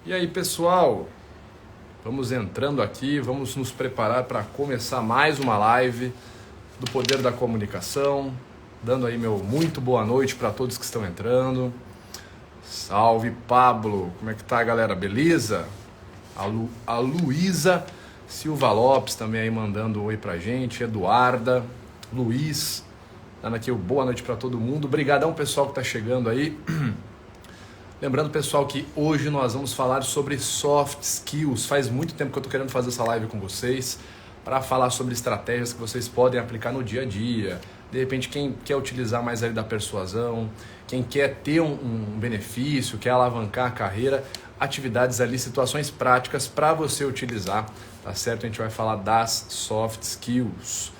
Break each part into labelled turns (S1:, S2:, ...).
S1: E aí, pessoal? Vamos entrando aqui, vamos nos preparar para começar mais uma live do Poder da Comunicação. Dando aí meu muito boa noite para todos que estão entrando. Salve, Pablo! Como é que tá, galera? Beleza? A Luísa Silva Lopes também aí mandando um oi pra gente. Eduarda, Luiz, dando aqui boa noite para todo mundo. Obrigadão, pessoal que tá chegando aí. Lembrando, pessoal, que hoje nós vamos falar sobre soft skills. Faz muito tempo que eu estou querendo fazer essa live com vocês para falar sobre estratégias que vocês podem aplicar no dia a dia. De repente, quem quer utilizar mais ali da persuasão, quem quer ter um benefício, quer alavancar a carreira, atividades ali, situações práticas para você utilizar, tá certo? A gente vai falar das soft skills.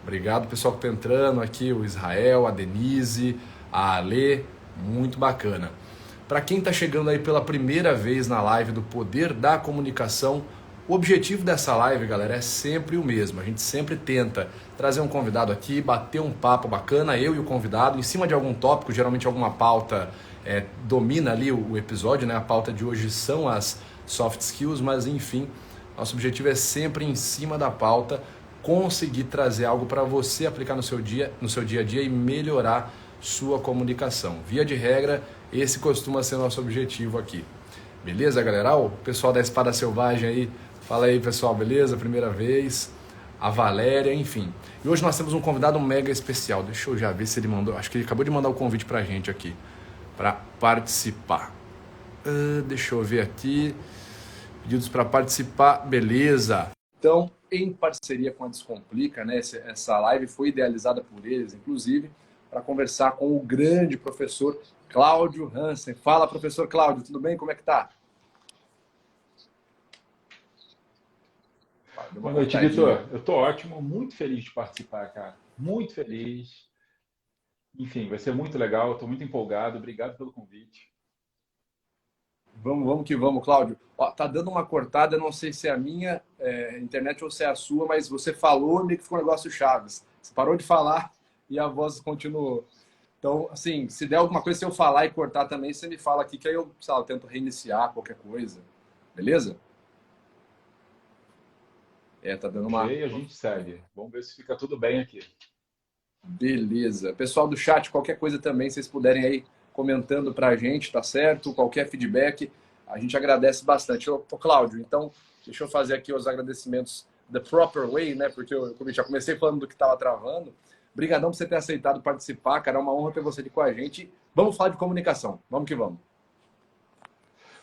S1: Obrigado, pessoal que está entrando aqui, o Israel, a Denise, a Ale, muito bacana. Para quem está chegando aí pela primeira vez na live do Poder da Comunicação, o objetivo dessa live, galera, é sempre o mesmo. A gente sempre tenta trazer um convidado aqui, bater um papo bacana, eu e o convidado, em cima de algum tópico, geralmente alguma pauta domina ali o episódio, né? A pauta de hoje são as soft skills, mas enfim, nosso objetivo é sempre em cima da pauta conseguir trazer algo para você aplicar no seu dia a dia e melhorar sua comunicação. Via de regra, esse costuma ser nosso objetivo aqui. Beleza, galera? O pessoal da Espada Selvagem aí, fala aí, pessoal, beleza? Primeira vez. A Valéria, enfim. E hoje nós temos um convidado mega especial. Deixa eu já ver se ele mandou. Acho que ele acabou de mandar o convite pra gente aqui, para participar. Deixa eu ver aqui. Pedidos para participar, beleza. Então, em parceria com a Descomplica, né? Essa live foi idealizada por eles, inclusive, para conversar com o grande professor Cláudio Hansen. Fala, professor Cláudio, tudo bem? Como é que tá? Deu uma
S2: Boa noite,
S1: cortadinha.
S2: Vitor. Eu tô ótimo, muito feliz de participar, cara. Muito feliz. Enfim, vai ser muito legal. Eu tô muito empolgado. Obrigado pelo convite.
S1: Vamos que vamos, Cláudio. Ó, tá dando uma cortada, não sei se é a minha internet ou se é a sua, mas você falou, meio que ficou um negócio chaves. Você parou de falar e a voz continuou. Então, assim, se der alguma coisa, se eu falar e cortar também, você me fala aqui, que aí eu, sei lá, eu tento reiniciar qualquer coisa. Beleza? Tá dando
S2: Ok,
S1: uma.
S2: a gente segue. Vamos ver se fica tudo bem aqui.
S1: Beleza. Pessoal do chat, qualquer coisa também, vocês puderem aí comentando pra gente, tá certo? Qualquer feedback, a gente agradece bastante. Ô, Cláudio, então, deixa eu fazer aqui os agradecimentos the proper way, né? Porque eu já comecei falando do que estava travando. Obrigadão por você ter aceitado participar, cara. É uma honra ter você aqui com a gente. Vamos falar de comunicação. Vamos que vamos.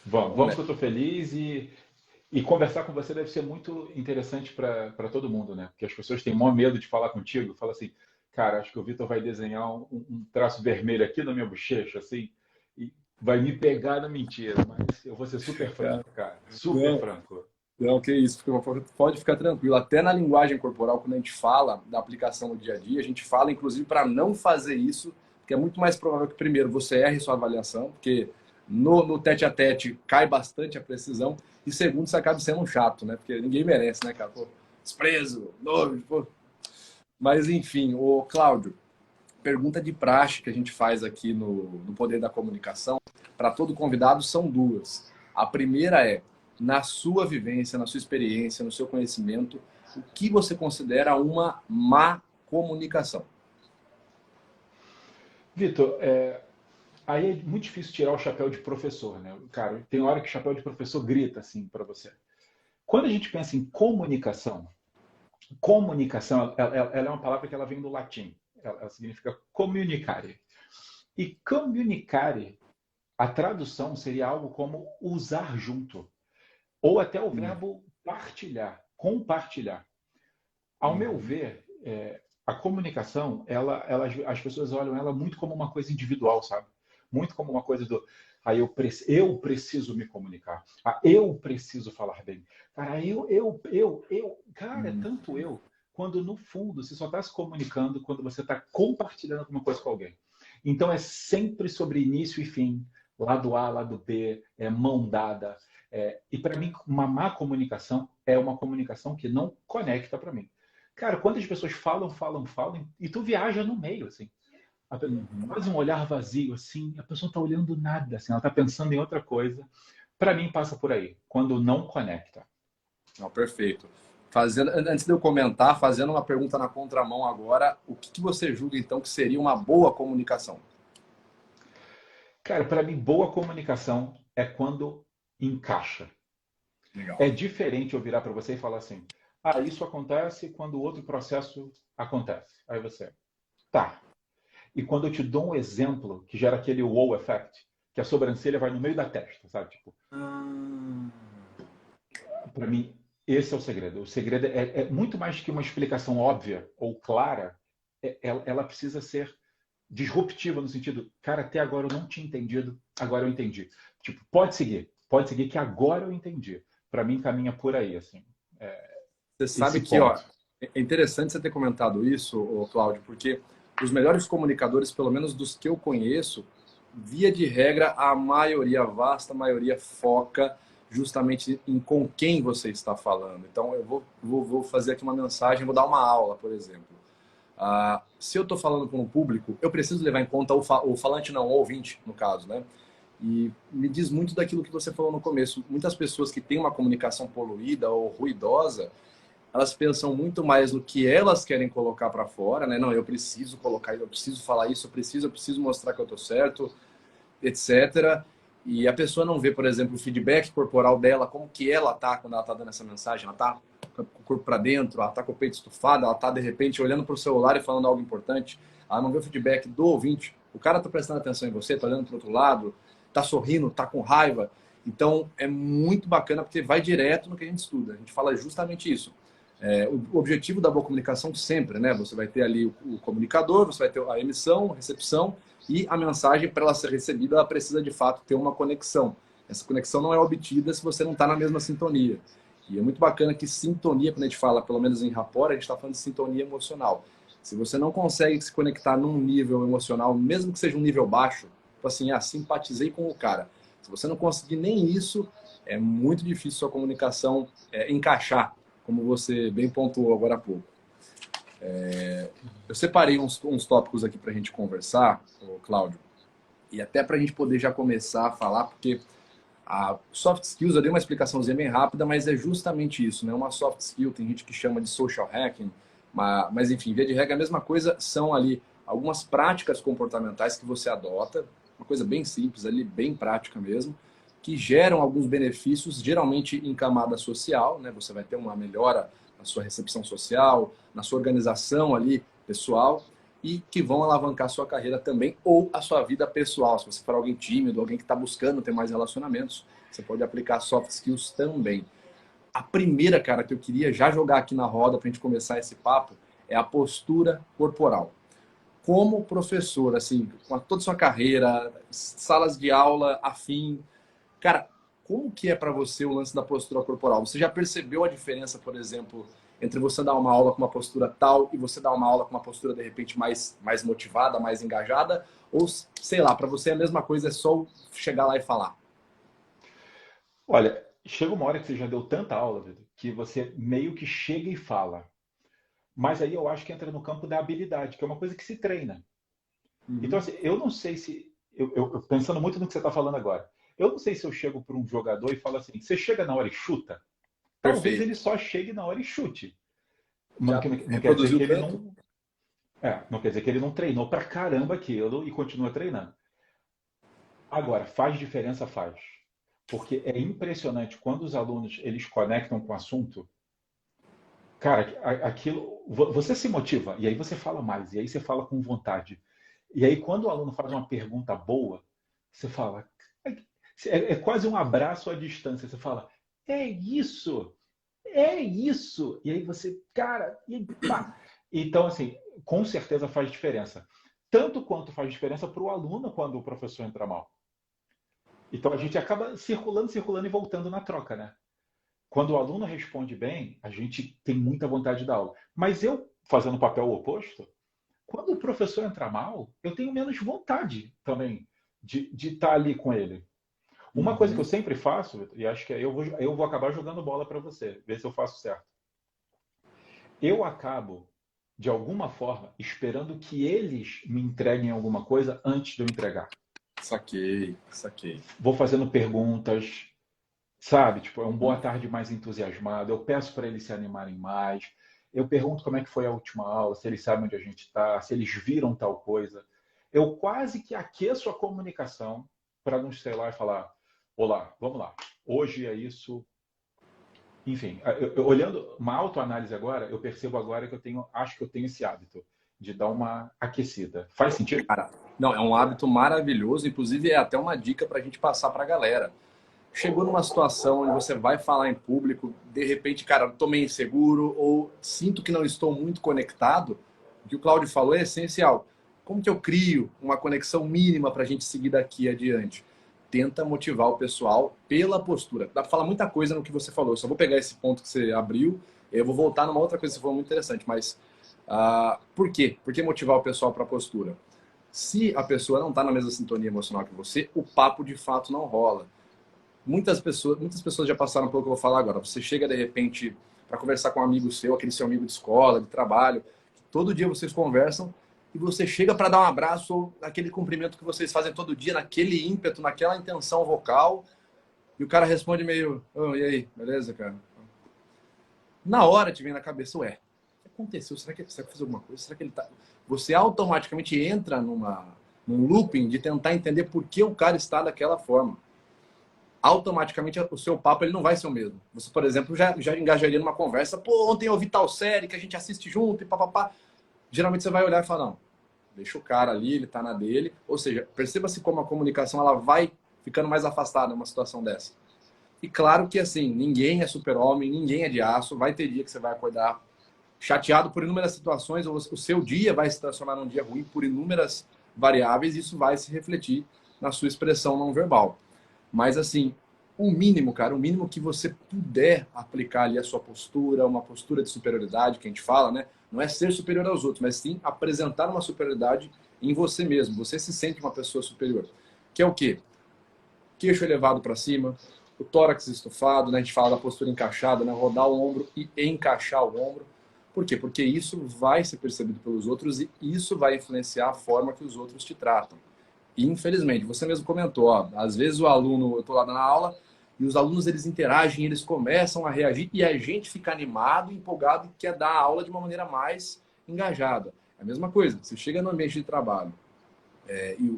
S2: Vamos
S1: Vamos
S2: que eu
S1: nessa.
S2: tô feliz e conversar com você deve ser muito interessante para todo mundo, né? Porque as pessoas têm maior medo de falar contigo. Fala assim, cara, acho que o Vitor vai desenhar um traço vermelho aqui na minha bochecha, assim, e vai me pegar na mentira. Mas eu vou ser super franco, cara. Super
S1: Não,
S2: franco.
S1: não, que isso. Pode ficar tranquilo. Até na linguagem corporal, quando a gente fala da aplicação no dia a dia, a gente fala, inclusive, para não fazer isso, porque é muito mais provável que, primeiro, você erre sua avaliação, porque no tete-a-tete cai bastante a precisão, e segundo, você acaba sendo um chato, né? Porque ninguém merece, né, cara? Pô, desprezo, nojo, pô. Mas, enfim, o Cláudio, pergunta de praxe que a gente faz aqui no Poder da Comunicação, para todo convidado, são duas. A primeira é, na sua vivência, na sua experiência, no seu conhecimento, o que você considera uma má comunicação?
S2: Vitor, aí é muito difícil tirar o chapéu de professor, né? Cara, tem hora que o chapéu de professor grita assim para você. Quando a gente pensa em comunicação, ela é uma palavra que ela vem do latim. Ela significa communicare. E communicare, a tradução seria algo como usar junto. Ou até o verbo partilhar, compartilhar. Ao meu
S1: Uhum.
S2: ver, a comunicação, as pessoas olham ela muito como uma coisa individual, sabe? Muito como uma coisa do. Eu preciso me comunicar. Eu preciso falar bem. Cara, eu. Cara, é
S1: Uhum.
S2: tanto eu. Quando no fundo você só está se comunicando quando você está compartilhando alguma coisa com alguém. Então é sempre sobre início e fim, lado A, lado B, mão dada. E para mim, uma má comunicação é uma comunicação que não conecta para mim. Cara, quantas pessoas falam, e tu viaja no meio, assim.
S1: Uhum.
S2: Quase um olhar vazio, assim, a pessoa tá olhando nada, assim, ela tá pensando em outra coisa, Para mim, passa por aí, quando não conecta.
S1: Não, perfeito. Fazendo, antes de eu comentar, fazendo uma pergunta na contramão agora, o que você julga então que seria uma boa comunicação?
S2: Cara, para mim, boa comunicação é quando encaixa.
S1: Legal.
S2: É diferente eu virar para você e falar assim: ah, isso acontece quando outro processo acontece. Aí você, tá. E quando eu te dou um exemplo que gera aquele wow effect, que a sobrancelha vai no meio da testa, sabe? Tipo, para mim, esse é o segredo. O segredo é muito mais que uma explicação óbvia ou clara. Ela precisa ser disruptiva no sentido, cara, até agora eu não tinha entendido, agora eu entendi. Tipo, pode seguir que agora eu entendi. Para mim, caminha por aí, assim,
S1: Você sabe
S2: esse
S1: que, ó,
S2: ponto.
S1: é interessante você ter comentado isso, ô, Cláudio, porque os melhores comunicadores, pelo menos dos que eu conheço, via de regra, a maioria, a vasta maioria, foca justamente em com quem você está falando. Então, eu vou fazer aqui uma mensagem, vou dar uma aula, por exemplo. Se eu estou falando com um público, eu preciso levar em conta o falante não, o ouvinte, no caso, né? E me diz muito daquilo que você falou no começo. Muitas pessoas que têm uma comunicação poluída ou ruidosa, elas pensam muito mais no que elas querem colocar para fora, né? Não, eu preciso colocar, eu preciso falar isso, eu preciso mostrar que eu estou certo, etc. E a pessoa não vê, por exemplo, o feedback corporal dela, como que ela tá quando ela tá dando essa mensagem. Ela tá com o corpo para dentro, ela tá com o peito estufado, ela tá de repente olhando para o celular e falando algo importante. Ela não vê o feedback do ouvinte. O cara tá prestando atenção em você, tá olhando para o outro lado, tá sorrindo, tá com raiva. Então é muito bacana porque vai direto no que a gente estuda. A gente fala justamente isso. O objetivo da boa comunicação sempre, né? Você vai ter ali o comunicador, você vai ter a emissão, a recepção e a mensagem, para ela ser recebida, ela precisa de fato ter uma conexão. Essa conexão não é obtida se você não está na mesma sintonia. E é muito bacana que sintonia, quando a gente fala, pelo menos em rapport, a gente está falando de sintonia emocional. Se você não consegue se conectar num nível emocional, mesmo que seja um nível baixo, tipo assim, simpatizei com o cara. Se você não conseguir nem isso, é muito difícil sua comunicação encaixar, como você bem pontuou agora há pouco. Eu separei uns tópicos aqui para a gente conversar, Cláudio, e até para a gente poder já começar a falar, porque a soft skills, eu dei uma explicaçãozinha bem rápida, mas é justamente isso, né? Uma soft skill, tem gente que chama de social hacking, mas enfim, via de regra, a mesma coisa são ali algumas práticas comportamentais que você adota, uma coisa bem simples ali, bem prática mesmo, que geram alguns benefícios, geralmente em camada social, né? Você vai ter uma melhora na sua recepção social, na sua organização ali pessoal, e que vão alavancar a sua carreira também, ou a sua vida pessoal. Se você for alguém tímido, alguém que está buscando ter mais relacionamentos, você pode aplicar soft skills também. A primeira, cara, que eu queria já jogar aqui na roda para a gente começar esse papo é a postura corporal. Como professor, assim, com toda a sua carreira, salas de aula, afim, cara, como que é para você o lance da postura corporal? Você já percebeu a diferença, por exemplo, entre você dar uma aula com uma postura tal e você dar uma aula com uma postura de repente mais motivada, mais engajada? Ou, sei lá, para você é a mesma coisa, é só chegar lá e falar?
S2: Olha, chega uma hora que você já deu tanta aula, Vitor, que você meio que chega e fala. Mas aí eu acho que entra no campo da habilidade, que é uma coisa que se treina. Então,
S1: Uhum.
S2: assim, eu não sei se. Pensando muito no que você está falando agora, eu não sei se eu chego para um jogador e falo assim: você chega na hora e chuta? Talvez ele
S1: Perfeito.
S2: só chegue na hora e chute. Mas
S1: Já
S2: não quer dizer
S1: reproduziu
S2: que ele
S1: tanto?
S2: não. Não quer dizer que ele não treinou pra caramba aquilo e continua treinando. Agora, faz diferença? Faz. Porque é impressionante quando os alunos eles conectam com o assunto. Cara, aquilo. Você se motiva, e aí você fala mais, e aí você fala com vontade. E aí, quando o aluno faz uma pergunta boa, você fala. É quase um abraço à distância. Você fala, é isso! É isso! E aí você, cara, e aí, pá. Então, assim, com certeza faz diferença. Tanto quanto faz diferença para o aluno quando o professor entra mal. Então a gente acaba circulando, circulando e voltando na troca, né? Quando o aluno responde bem, a gente tem muita vontade de dar aula. Mas eu, fazendo o papel oposto, quando o professor entra mal, eu tenho menos vontade também de estar ali com ele. Uma coisa que eu
S1: Uhum.
S2: sempre faço, e acho que eu vou acabar jogando bola para você, ver se eu faço certo. Eu acabo, de alguma forma, esperando que eles me entreguem alguma coisa antes de eu entregar.
S1: Saquei, saquei.
S2: Vou fazendo perguntas, sabe? Tipo, é um boa tarde mais entusiasmado. Eu peço para eles se animarem mais. Eu pergunto como é que foi a última aula, se eles sabem onde a gente está, se eles viram tal coisa. Eu quase que aqueço a comunicação para não sei lá e falar: olá, vamos lá. Hoje é isso. Enfim, olhando uma autoanálise agora, eu percebo agora que acho que eu tenho esse hábito de dar uma aquecida. Faz sentido?
S1: Cara, não, é um hábito maravilhoso, inclusive é até uma dica para a gente passar para a galera. Chegou numa situação onde você vai falar em público, de repente, cara, tô meio inseguro ou sinto que não estou muito conectado, o que o Cláudio falou é essencial. Como que eu crio uma conexão mínima para a gente seguir daqui adiante? Tenta motivar o pessoal pela postura. Dá para falar muita coisa no que você falou, eu só vou pegar esse ponto que você abriu, eu vou voltar numa outra coisa que você falou muito interessante, mas por quê? Por que motivar o pessoal para a postura? Se a pessoa não está na mesma sintonia emocional que você, o papo de fato não rola. Muitas pessoas já passaram pelo que eu vou falar agora. Você chega de repente para conversar com um amigo seu, aquele seu amigo de escola, de trabalho, todo dia vocês conversam e você chega para dar um abraço ou aquele cumprimento que vocês fazem todo dia, naquele ímpeto, naquela intenção vocal, e o cara responde meio: oh, e aí, beleza, cara? Na hora te vem na cabeça: ué, o que aconteceu? Será que ele fez alguma coisa? Será que ele tá. Você automaticamente entra num looping de tentar entender por que o cara está daquela forma. Automaticamente o seu papo ele não vai ser o mesmo. Você, por exemplo, já engajaria numa conversa: pô, ontem eu vi tal série que a gente assiste junto e papapá. Geralmente você vai olhar e falar: não, deixa o cara ali, ele tá na dele. Ou seja, perceba-se como a comunicação ela vai ficando mais afastada numa situação dessa. E claro que assim, ninguém é super-homem, ninguém é de aço, vai ter dia que você vai acordar chateado por inúmeras situações, ou o seu dia vai se transformar num dia ruim por inúmeras variáveis, e isso vai se refletir na sua expressão não verbal. Mas assim, o mínimo, cara, o mínimo que você puder aplicar ali a sua postura, uma postura de superioridade que a gente fala, né? Não é ser superior aos outros, mas sim apresentar uma superioridade em você mesmo. Você se sente uma pessoa superior. Que é o quê? Queixo elevado para cima, o tórax estufado, né? A gente fala da postura encaixada, né? Rodar o ombro e encaixar o ombro. Por quê? Porque isso vai ser percebido pelos outros e isso vai influenciar a forma que os outros te tratam. E, infelizmente, você mesmo comentou, ó, às vezes o aluno, eu estou lá na aula, e os alunos eles interagem, eles começam a reagir e a gente fica animado, empolgado e quer dar a aula de uma maneira mais engajada. É a mesma coisa, você chega no ambiente de trabalho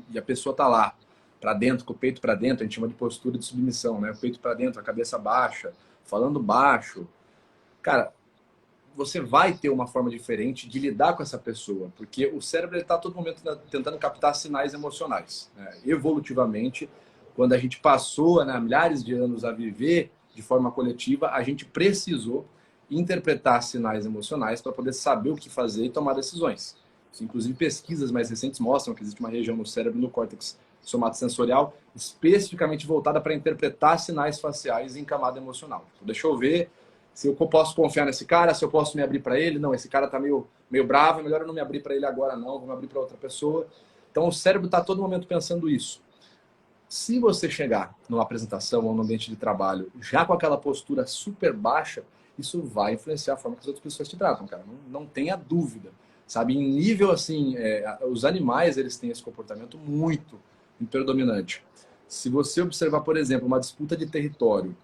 S1: e a pessoa está lá, para dentro, com o peito para dentro, a gente chama de postura de submissão, né? O peito para dentro, a cabeça baixa, falando baixo. Cara, você vai ter uma forma diferente de lidar com essa pessoa, porque o cérebro está a todo momento tentando captar sinais emocionais. Né? Evolutivamente, quando a gente passou, né, milhares de anos a viver de forma coletiva, a gente precisou interpretar sinais emocionais para poder saber o que fazer e tomar decisões. Isso, inclusive, pesquisas mais recentes mostram que existe uma região no cérebro, no córtex somatosensorial, especificamente voltada para interpretar sinais faciais em camada emocional. Então, deixa eu ver se eu posso confiar nesse cara, se eu posso me abrir para ele. Não, esse cara tá meio bravo, é melhor eu não me abrir para ele agora não, vou me abrir para outra pessoa. Então o cérebro está a todo momento pensando isso. Se você chegar numa apresentação ou no ambiente de trabalho já com aquela postura super baixa, isso vai influenciar a forma que as outras pessoas te tratam, cara. Não tenha dúvida. Sabe, em nível assim, os animais eles têm esse comportamento muito predominante. Se você observar, por exemplo, uma disputa de território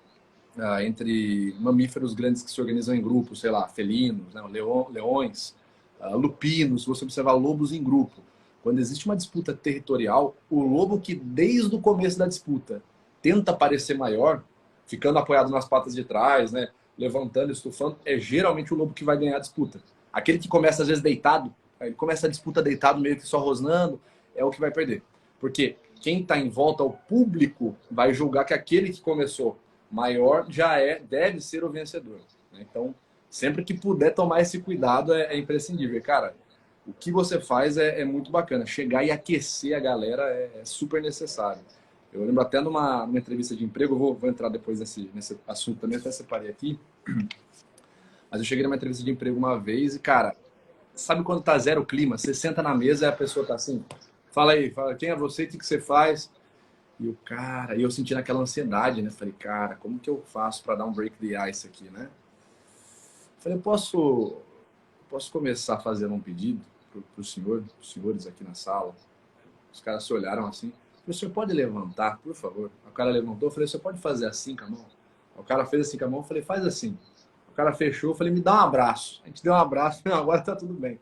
S1: entre mamíferos grandes que se organizam em grupos, sei lá, felinos, né, leões, lupinos, se você observar lobos em grupo. Quando existe uma disputa territorial, o lobo que desde o começo da disputa tenta parecer maior, ficando apoiado nas patas de trás, né, levantando, estufando, é geralmente o lobo que vai ganhar a disputa. Aquele que começa às vezes deitado, ele começa a disputa deitado meio que só rosnando, é o que vai perder. Porque quem está em volta, o público, vai julgar que aquele que começou maior deve ser o vencedor. Né? Então, sempre que puder tomar esse cuidado é imprescindível. Cara, o que você faz é muito bacana. Chegar e aquecer a galera é super necessário. Eu lembro até numa entrevista de emprego, eu vou entrar depois nesse assunto também, até separei aqui. Mas eu cheguei numa entrevista de emprego uma vez e, cara, sabe quando tá zero clima? Você senta na mesa e a pessoa tá assim, fala aí, quem é você, o que você faz? E o cara, e eu senti naquela ansiedade, né? Falei, cara, como que eu faço para dar um break the ice aqui, né? Falei, posso começar fazendo um pedido para os senhores aqui na sala? Os caras se olharam assim. O senhor pode levantar, por favor? O cara levantou, eu falei, o senhor pode fazer assim com a mão? O cara fez assim com a mão, eu falei, faz assim. O cara fechou, eu falei, me dá um abraço. A gente deu um abraço, não, agora tá tudo bem.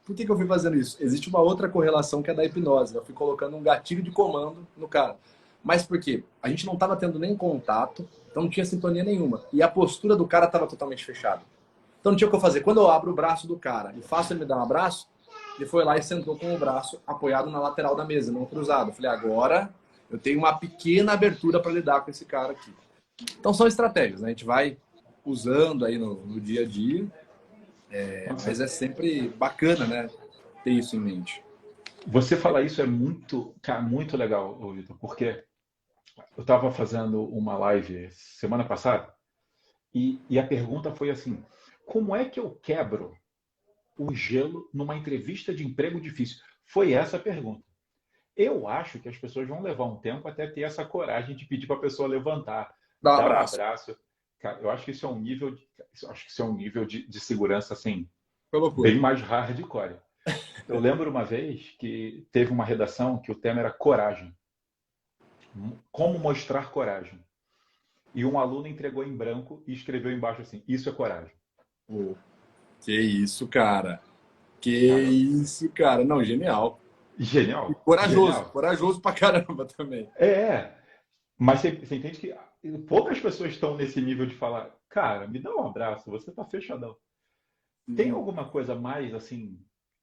S1: Por que eu fui fazendo isso? Existe uma outra correlação que é da hipnose. Eu fui colocando um gatilho de comando no cara. Mas por quê? A gente não estava tendo nem contato, então não tinha sintonia nenhuma. E a postura do cara estava totalmente fechada. Então não tinha o que eu fazer. Quando eu abro o braço do cara e faço ele me dar um abraço, ele foi lá e sentou com o braço apoiado na lateral da mesa, não cruzado. Eu falei, agora eu tenho uma pequena abertura para lidar com esse cara aqui. Então são estratégias, né? A gente vai usando aí no dia a dia, mas é sempre bacana, né? Ter isso em mente.
S2: Você falar isso é muito, cara, muito legal, ô Vitor, porque eu estava fazendo uma live semana passada e a pergunta foi assim: como é que eu quebro o gelo numa entrevista de emprego difícil? Foi essa a pergunta. Eu acho que as pessoas vão levar um tempo até ter essa coragem de pedir para a pessoa levantar,
S1: Dá um
S2: dar um
S1: abraço.
S2: abraço. Cara, eu acho que isso é um nível acho que isso é um nível de segurança assim
S1: Foi loucura.
S2: bem mais hardcore. Eu lembro uma vez que teve uma redação que o tema era coragem. Como mostrar coragem. E um aluno entregou em branco e escreveu embaixo assim: isso é coragem.
S1: Pô, que isso, cara. Que
S2: Cara,
S1: isso, cara. Não, genial. E
S2: genial,
S1: corajoso.
S2: genial.
S1: Corajoso pra caramba também.
S2: É, mas você entende que poucas pessoas estão nesse nível de falar: cara, me dá um abraço, você tá fechadão. Tem
S1: Sim.
S2: alguma coisa mais assim,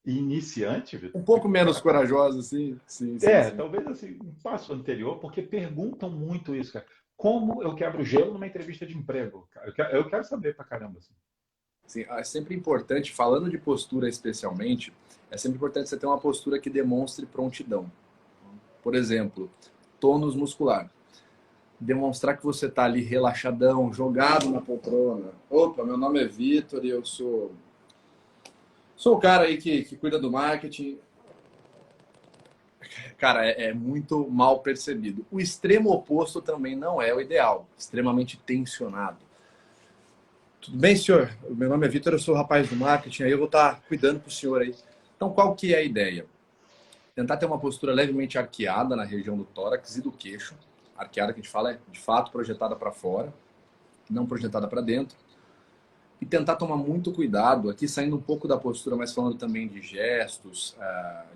S2: iniciante, Vitor?
S1: Um pouco menos
S2: Cara,
S1: corajoso, assim. Sim, sim, sim.
S2: talvez assim, um passo anterior, porque perguntam muito isso, cara. Como eu quebro o gelo numa entrevista de emprego? Cara, eu quero saber pra caramba. Assim.
S1: Sim, é sempre importante, falando de postura especialmente, é sempre importante você ter uma postura que demonstre prontidão. Por exemplo, tônus muscular. Demonstrar que você está ali relaxadão, jogado na poltrona. Opa, meu nome é Vitor e eu sou o cara aí que cuida do marketing. Cara, é muito mal percebido. O extremo oposto também não é o ideal. Extremamente tensionado. Tudo bem, senhor? Meu nome é Vitor, eu sou o rapaz do marketing, aí eu vou estar cuidando pro senhor aí. Então, qual que é a ideia? Tentar ter uma postura levemente arqueada na região do tórax e do queixo. Arqueada que a gente fala é, de fato, projetada para fora, não projetada para dentro. E tentar tomar muito cuidado, aqui saindo um pouco da postura, mas falando também de gestos,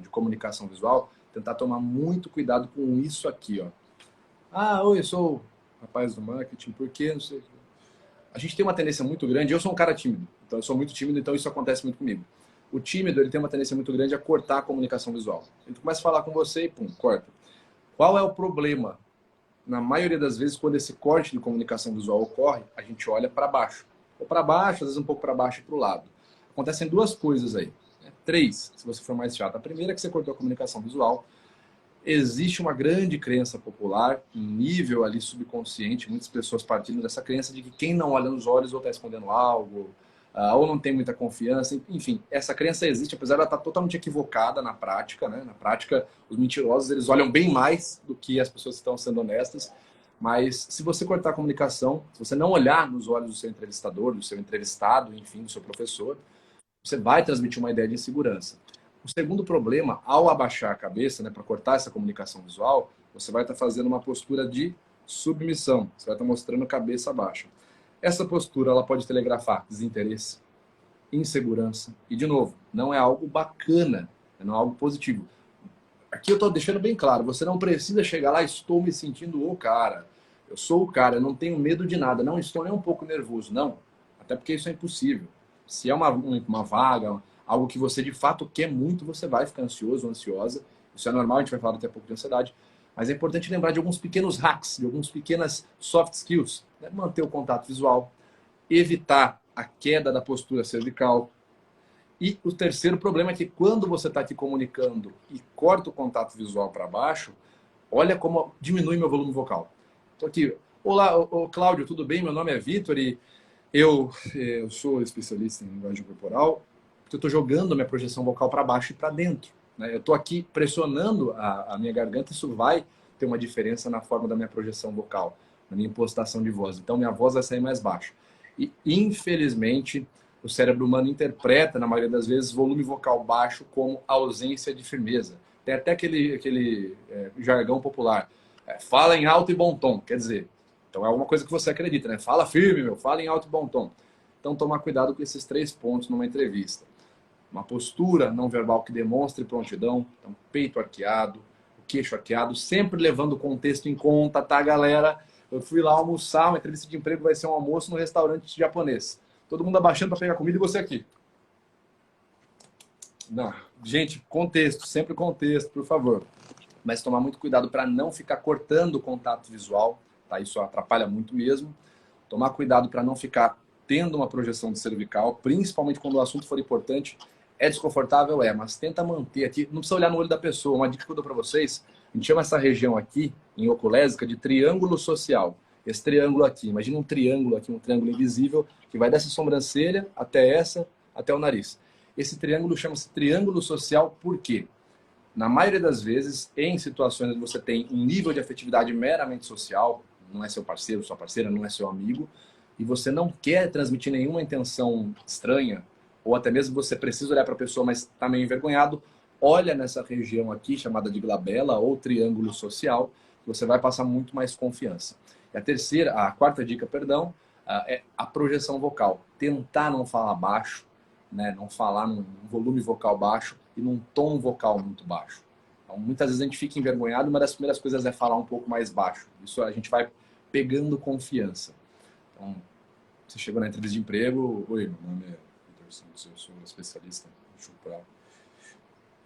S1: de comunicação visual, tentar tomar muito cuidado com isso aqui, ó. Ah, oi, eu sou o rapaz do marketing, por quê? Não sei. A gente tem uma tendência muito grande, eu sou um cara tímido, então eu sou muito tímido, então isso acontece muito comigo. O tímido, ele tem uma tendência muito grande a cortar a comunicação visual. Ele começa a falar com você e pum, corta. Qual é o problema? Na maioria das vezes, quando esse corte de comunicação visual ocorre, a gente olha para baixo. Ou para baixo, às vezes um pouco para baixo e para o lado. Acontecem duas coisas aí. Né? Três, se você for mais chato. A primeira é que você cortou a comunicação visual. Existe uma grande crença popular, em nível ali subconsciente, muitas pessoas partindo dessa crença de que quem não olha nos olhos ou está escondendo algo, ou não tem muita confiança. Enfim, essa crença existe, apesar de ela estar totalmente equivocada na prática. Né? Na prática, os mentirosos eles olham bem mais do que as pessoas que estão sendo honestas. Mas se você cortar a comunicação, se você não olhar nos olhos do seu entrevistador, do seu entrevistado, enfim, do seu professor, você vai transmitir uma ideia de insegurança. O segundo problema, ao abaixar a cabeça, né, para cortar essa comunicação visual, você vai estar fazendo uma postura de submissão. Você vai estar mostrando a cabeça baixa. Essa postura ela pode telegrafar desinteresse, insegurança e, de novo, não é algo bacana, não é algo positivo. Aqui eu estou deixando bem claro, você não precisa chegar lá, estou me sentindo o cara. Eu sou o cara, eu não tenho medo de nada, não estou nem um pouco nervoso, não. Até porque isso é impossível. Se é uma vaga, algo que você de fato quer muito, você vai ficar ansioso, ansiosa. Isso é normal, a gente vai falar daqui a pouco de ansiedade. Mas é importante lembrar de alguns pequenos hacks, de algumas pequenas soft skills. Né? Manter o contato visual, evitar a queda da postura cervical. E o terceiro problema é que quando você está aqui comunicando e corta o contato visual para baixo, olha como diminui meu volume vocal. Estou aqui, olá, Cláudio, tudo bem? Meu nome é Vitor e eu sou especialista em linguagem corporal. Eu estou jogando a minha projeção vocal para baixo e para dentro. Né? Eu estou aqui pressionando a minha garganta, isso vai ter uma diferença na forma da minha projeção vocal, na minha impostação de voz. Então, minha voz vai sair mais baixa. E, infelizmente, o cérebro humano interpreta, na maioria das vezes, volume vocal baixo como ausência de firmeza. Tem até aquele jargão popular. Fala em alto e bom tom. Quer dizer, Então é alguma coisa que você acredita, né? Fala firme, meu, fala em alto e bom tom. Então tomar cuidado com esses 3 pontos numa entrevista. Uma postura não verbal que demonstre prontidão, então peito arqueado, o queixo arqueado, sempre levando o contexto em conta, tá, galera? Eu fui lá almoçar, uma entrevista de emprego vai ser um almoço no restaurante japonês. Todo mundo abaixando para pegar comida e você aqui. Não, gente, contexto, sempre contexto, por favor. Mas tomar muito cuidado para não ficar cortando o contato visual, tá? Isso atrapalha muito mesmo. Tomar cuidado para não ficar tendo uma projeção de cervical, principalmente quando o assunto for importante. É desconfortável? É, mas tenta manter aqui. Não precisa olhar no olho da pessoa. Uma dica que eu dou para vocês, a gente chama essa região aqui, em oculésica, de triângulo social. Esse triângulo aqui, imagina um triângulo aqui, um triângulo invisível, que vai dessa sobrancelha até essa, até o nariz. Esse triângulo chama-se triângulo social por quê? Na maioria das vezes, em situações onde você tem um nível de afetividade meramente social, não é seu parceiro, sua parceira, não é seu amigo, e você não quer transmitir nenhuma intenção estranha, ou até mesmo você precisa olhar para a pessoa, mas está meio envergonhado, olha nessa região aqui, chamada de glabela ou triângulo social, que você vai passar muito mais confiança. E a quarta dica, perdão, é a projeção vocal. Tentar não falar baixo, né? Não falar num volume vocal baixo e num tom vocal muito baixo. Então, muitas vezes a gente fica envergonhado, uma das primeiras coisas é falar um pouco mais baixo. Isso a gente vai pegando confiança. Então, você chegou na entrevista de emprego, oi, meu nome é Vitor Santos, eu sou especialista em chupar.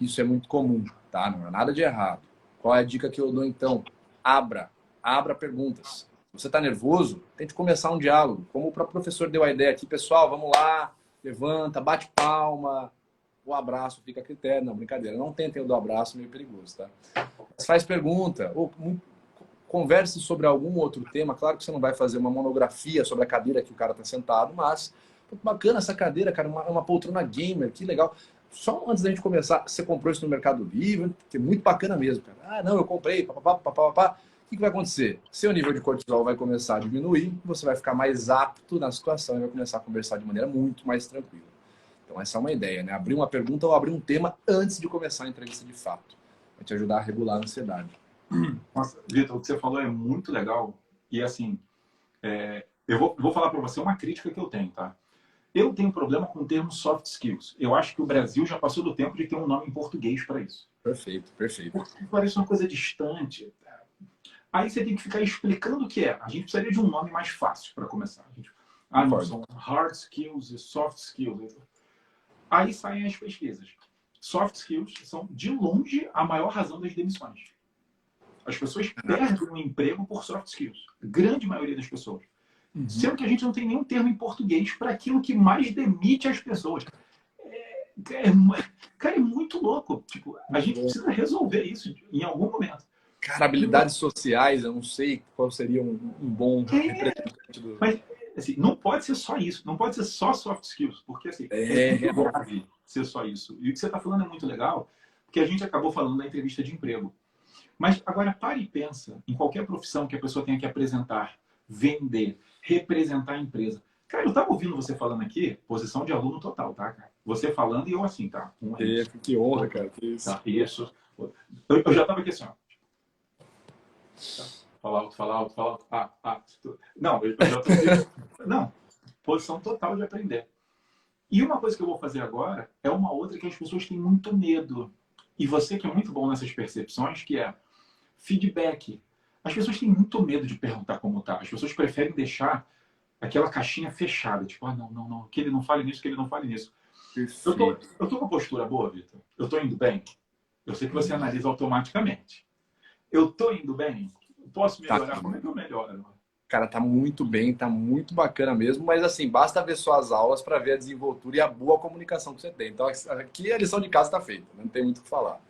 S1: Isso é muito comum, tá? Não é nada de errado. Qual é a dica que eu dou então? Abra perguntas. Se você está nervoso, tente começar um diálogo. Como o próprio professor deu a ideia aqui, pessoal, vamos lá, levanta, bate palma, o abraço fica a critério. Não, brincadeira, não tentem o do abraço, meio perigoso, tá? Mas faz pergunta, ou converse sobre algum outro tema. Claro que você não vai fazer uma monografia sobre a cadeira que o cara está sentado, mas bacana essa cadeira, cara, uma poltrona gamer, que legal. Só antes da gente começar, você comprou isso no Mercado Livre, que é muito bacana mesmo, cara. Ah, não, eu comprei, papapá. O que vai acontecer? Seu nível de cortisol vai começar a diminuir, você vai ficar mais apto na situação e vai começar a conversar de maneira muito mais tranquila. Então essa é uma ideia, né? Abrir uma pergunta ou abrir um tema antes de começar a entrevista de fato. Vai te ajudar a regular a ansiedade.
S2: Nossa, Vitor, o que você falou é muito legal. E assim, eu vou falar para você uma crítica que eu tenho, tá? Eu tenho problema com o termo soft skills. Eu acho que o Brasil já passou do tempo de ter um nome em português para isso.
S1: Perfeito, perfeito.
S2: Porque parece uma coisa distante. Aí você tem que ficar explicando o que é. A gente precisaria de um nome mais fácil para começar. Não, são hard skills e soft skills. Aí saem as pesquisas. Soft skills são, de longe, a maior razão das demissões. As pessoas perdem o emprego por soft skills. A grande maioria das pessoas. Sendo que a gente não tem nenhum termo em português para aquilo que mais demite as pessoas. Cara, é muito louco. Tipo, a gente precisa resolver isso em algum momento.
S1: Cara, habilidades sociais, eu não sei qual seria um bom representante do...
S2: Mas, assim, não pode ser só isso. Não pode ser só soft skills. Porque, assim, é muito grave ser só isso. E o que você está falando é muito legal, porque a gente acabou falando da entrevista de emprego. Mas, agora, pare e pensa em qualquer profissão que a pessoa tenha que apresentar, vender, representar a empresa. Cara, eu estava ouvindo você falando aqui, posição de aluno total, tá, cara? Você falando e eu assim, tá?
S1: Que honra, cara. Que isso.
S2: Tá, isso. Eu já estava aqui assim, ó. Fala alto. Não, eu já tô... Não, posição total de aprender. E uma coisa que eu vou fazer agora é uma outra que as pessoas têm muito medo. E você que é muito bom nessas percepções, que é feedback. As pessoas têm muito medo de perguntar como tá. As pessoas preferem deixar aquela caixinha fechada. Tipo, não, que ele não fale nisso, que ele não fale nisso. Eu tô com uma postura boa, Vitor? Eu tô indo bem? Eu sei que você analisa automaticamente. Eu tô indo bem? Posso melhorar? Como é que eu melhoro?
S1: Cara, tá muito bem, tá muito bacana mesmo, mas assim, basta ver suas aulas para ver a desenvoltura e a boa comunicação que você tem. Então aqui a lição de casa tá feita, não tem muito o que falar.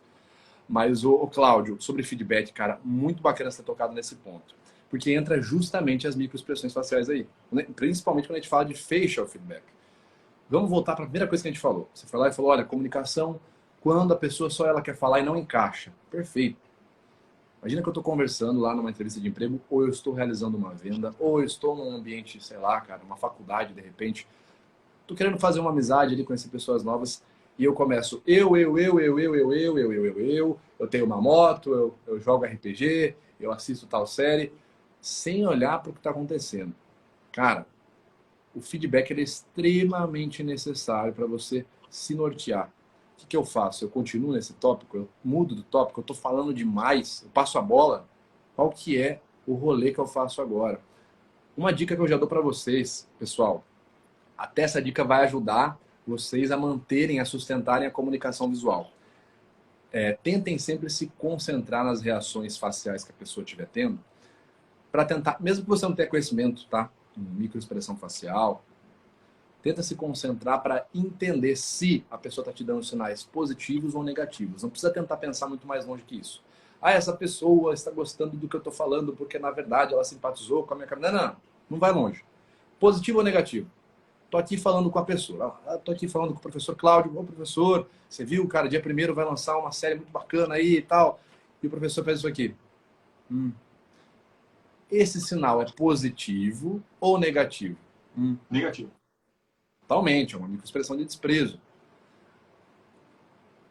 S1: Mas o Cláudio, sobre feedback, cara, muito bacana você ter tocado nesse ponto. Porque entra justamente as microexpressões faciais aí. Principalmente quando a gente fala de facial feedback. Vamos voltar para a primeira coisa que a gente falou. Você foi lá e falou, olha, comunicação, quando a pessoa só ela quer falar e não encaixa. Perfeito. Imagina que eu estou conversando lá numa entrevista de emprego, ou eu estou realizando uma venda, ou eu estou num ambiente, sei lá, cara, uma faculdade, de repente. Estou querendo fazer uma amizade ali, conhecer pessoas novas, e eu começo, eu tenho uma moto, eu jogo RPG, eu assisto tal série. sem olhar para o que está acontecendo. Cara, o feedback ele é extremamente necessário para você se nortear. O que eu faço? Eu continuo nesse tópico? Eu mudo do tópico? Eu estou falando demais? Eu passo a bola? Qual que é o rolê que eu faço agora? Uma dica que eu já dou para vocês, pessoal. Até essa dica vai ajudar vocês a manterem, a sustentarem a comunicação visual. Tentem sempre se concentrar nas reações faciais que a pessoa estiver tendo, para tentar, mesmo que você não tenha conhecimento, tá? Em microexpressão facial, tenta se concentrar para entender se a pessoa está te dando sinais positivos ou negativos. Não precisa tentar pensar muito mais longe que isso. Ah, essa pessoa está gostando do que eu estou falando porque, na verdade, ela simpatizou com a minha câmera. Não vai longe. Positivo ou negativo? Estou aqui falando com a pessoa. Estou aqui falando com o professor Cláudio. Ô, professor, você viu, cara, dia 1º vai lançar uma série muito bacana aí e tal. E o professor fez isso aqui. Esse sinal é positivo ou negativo?
S2: Negativo.
S1: Totalmente, é uma microexpressão de desprezo.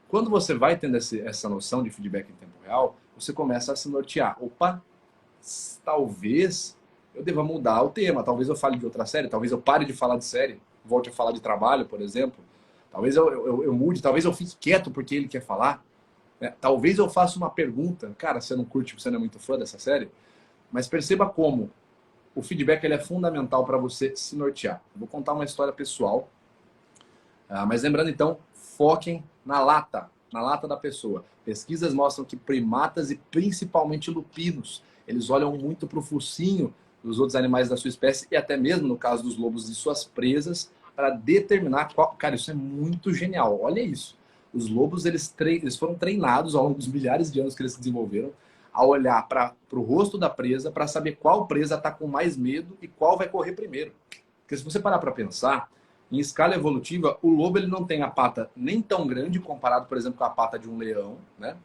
S1: Quando você vai tendo essa noção de feedback em tempo real, você começa a se nortear. Opa, talvez eu deva mudar o tema, talvez eu fale de outra série, talvez eu pare de falar de série, volte a falar de trabalho, por exemplo. Talvez eu mude, talvez eu fique quieto porque ele quer falar. Talvez eu faça uma pergunta. Cara, você não curte, você não é muito fã dessa série? Mas perceba como o feedback ele é fundamental para você se nortear. Eu vou contar uma história pessoal. Mas lembrando, então, foquem na lata da pessoa. Pesquisas mostram que primatas e principalmente lupinos, eles olham muito para o focinho dos outros animais da sua espécie e até mesmo, no caso dos lobos, de suas presas, para determinar qual... Cara, isso é muito genial. Olha isso. Os lobos, eles foram treinados ao longo dos milhares de anos que eles se desenvolveram a olhar para o rosto da presa para saber qual presa está com mais medo e qual vai correr primeiro. Porque se você parar para pensar, em escala evolutiva, o lobo ele não tem a pata nem tão grande comparado, por exemplo, com a pata de um leão, né?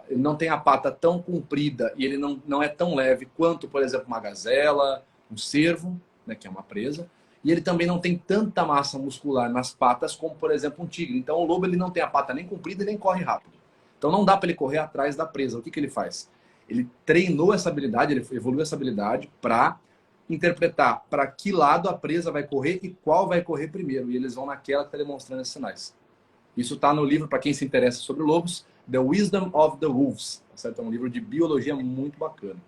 S1: Ele não tem a pata tão comprida e ele não é tão leve quanto, por exemplo, uma gazela, um cervo, né, que é uma presa. E ele também não tem tanta massa muscular nas patas como, por exemplo, um tigre. Então o lobo ele não tem a pata nem comprida e nem corre rápido. Então não dá para ele correr atrás da presa. O que ele faz? Ele treinou essa habilidade, ele evoluiu essa habilidade para interpretar para que lado a presa vai correr e qual vai correr primeiro. E eles vão naquela que está demonstrando esses sinais. Isso está no livro, para quem se interessa sobre lobos, The Wisdom of the Wolves. Certo? É um livro de biologia muito bacana.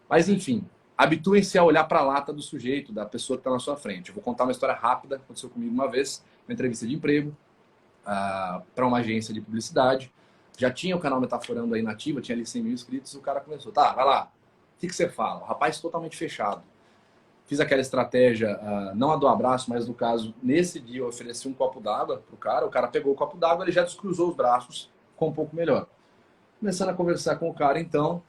S1: Mas, enfim, habituem-se a olhar para a lata do sujeito, da pessoa que está na sua frente. Eu vou contar uma história rápida, aconteceu comigo uma vez, uma entrevista de emprego para uma agência de publicidade. Já tinha o canal Metaforando aí nativo, tinha ali 100 mil inscritos, e o cara começou, tá, vai lá, o que você fala? O rapaz totalmente fechado. Fiz aquela estratégia, não a do abraço, mas no caso, nesse dia eu ofereci um copo d'água pro cara, o cara pegou o copo d'água, ele já descruzou os braços, ficou um pouco melhor. Começando a conversar com o cara, então,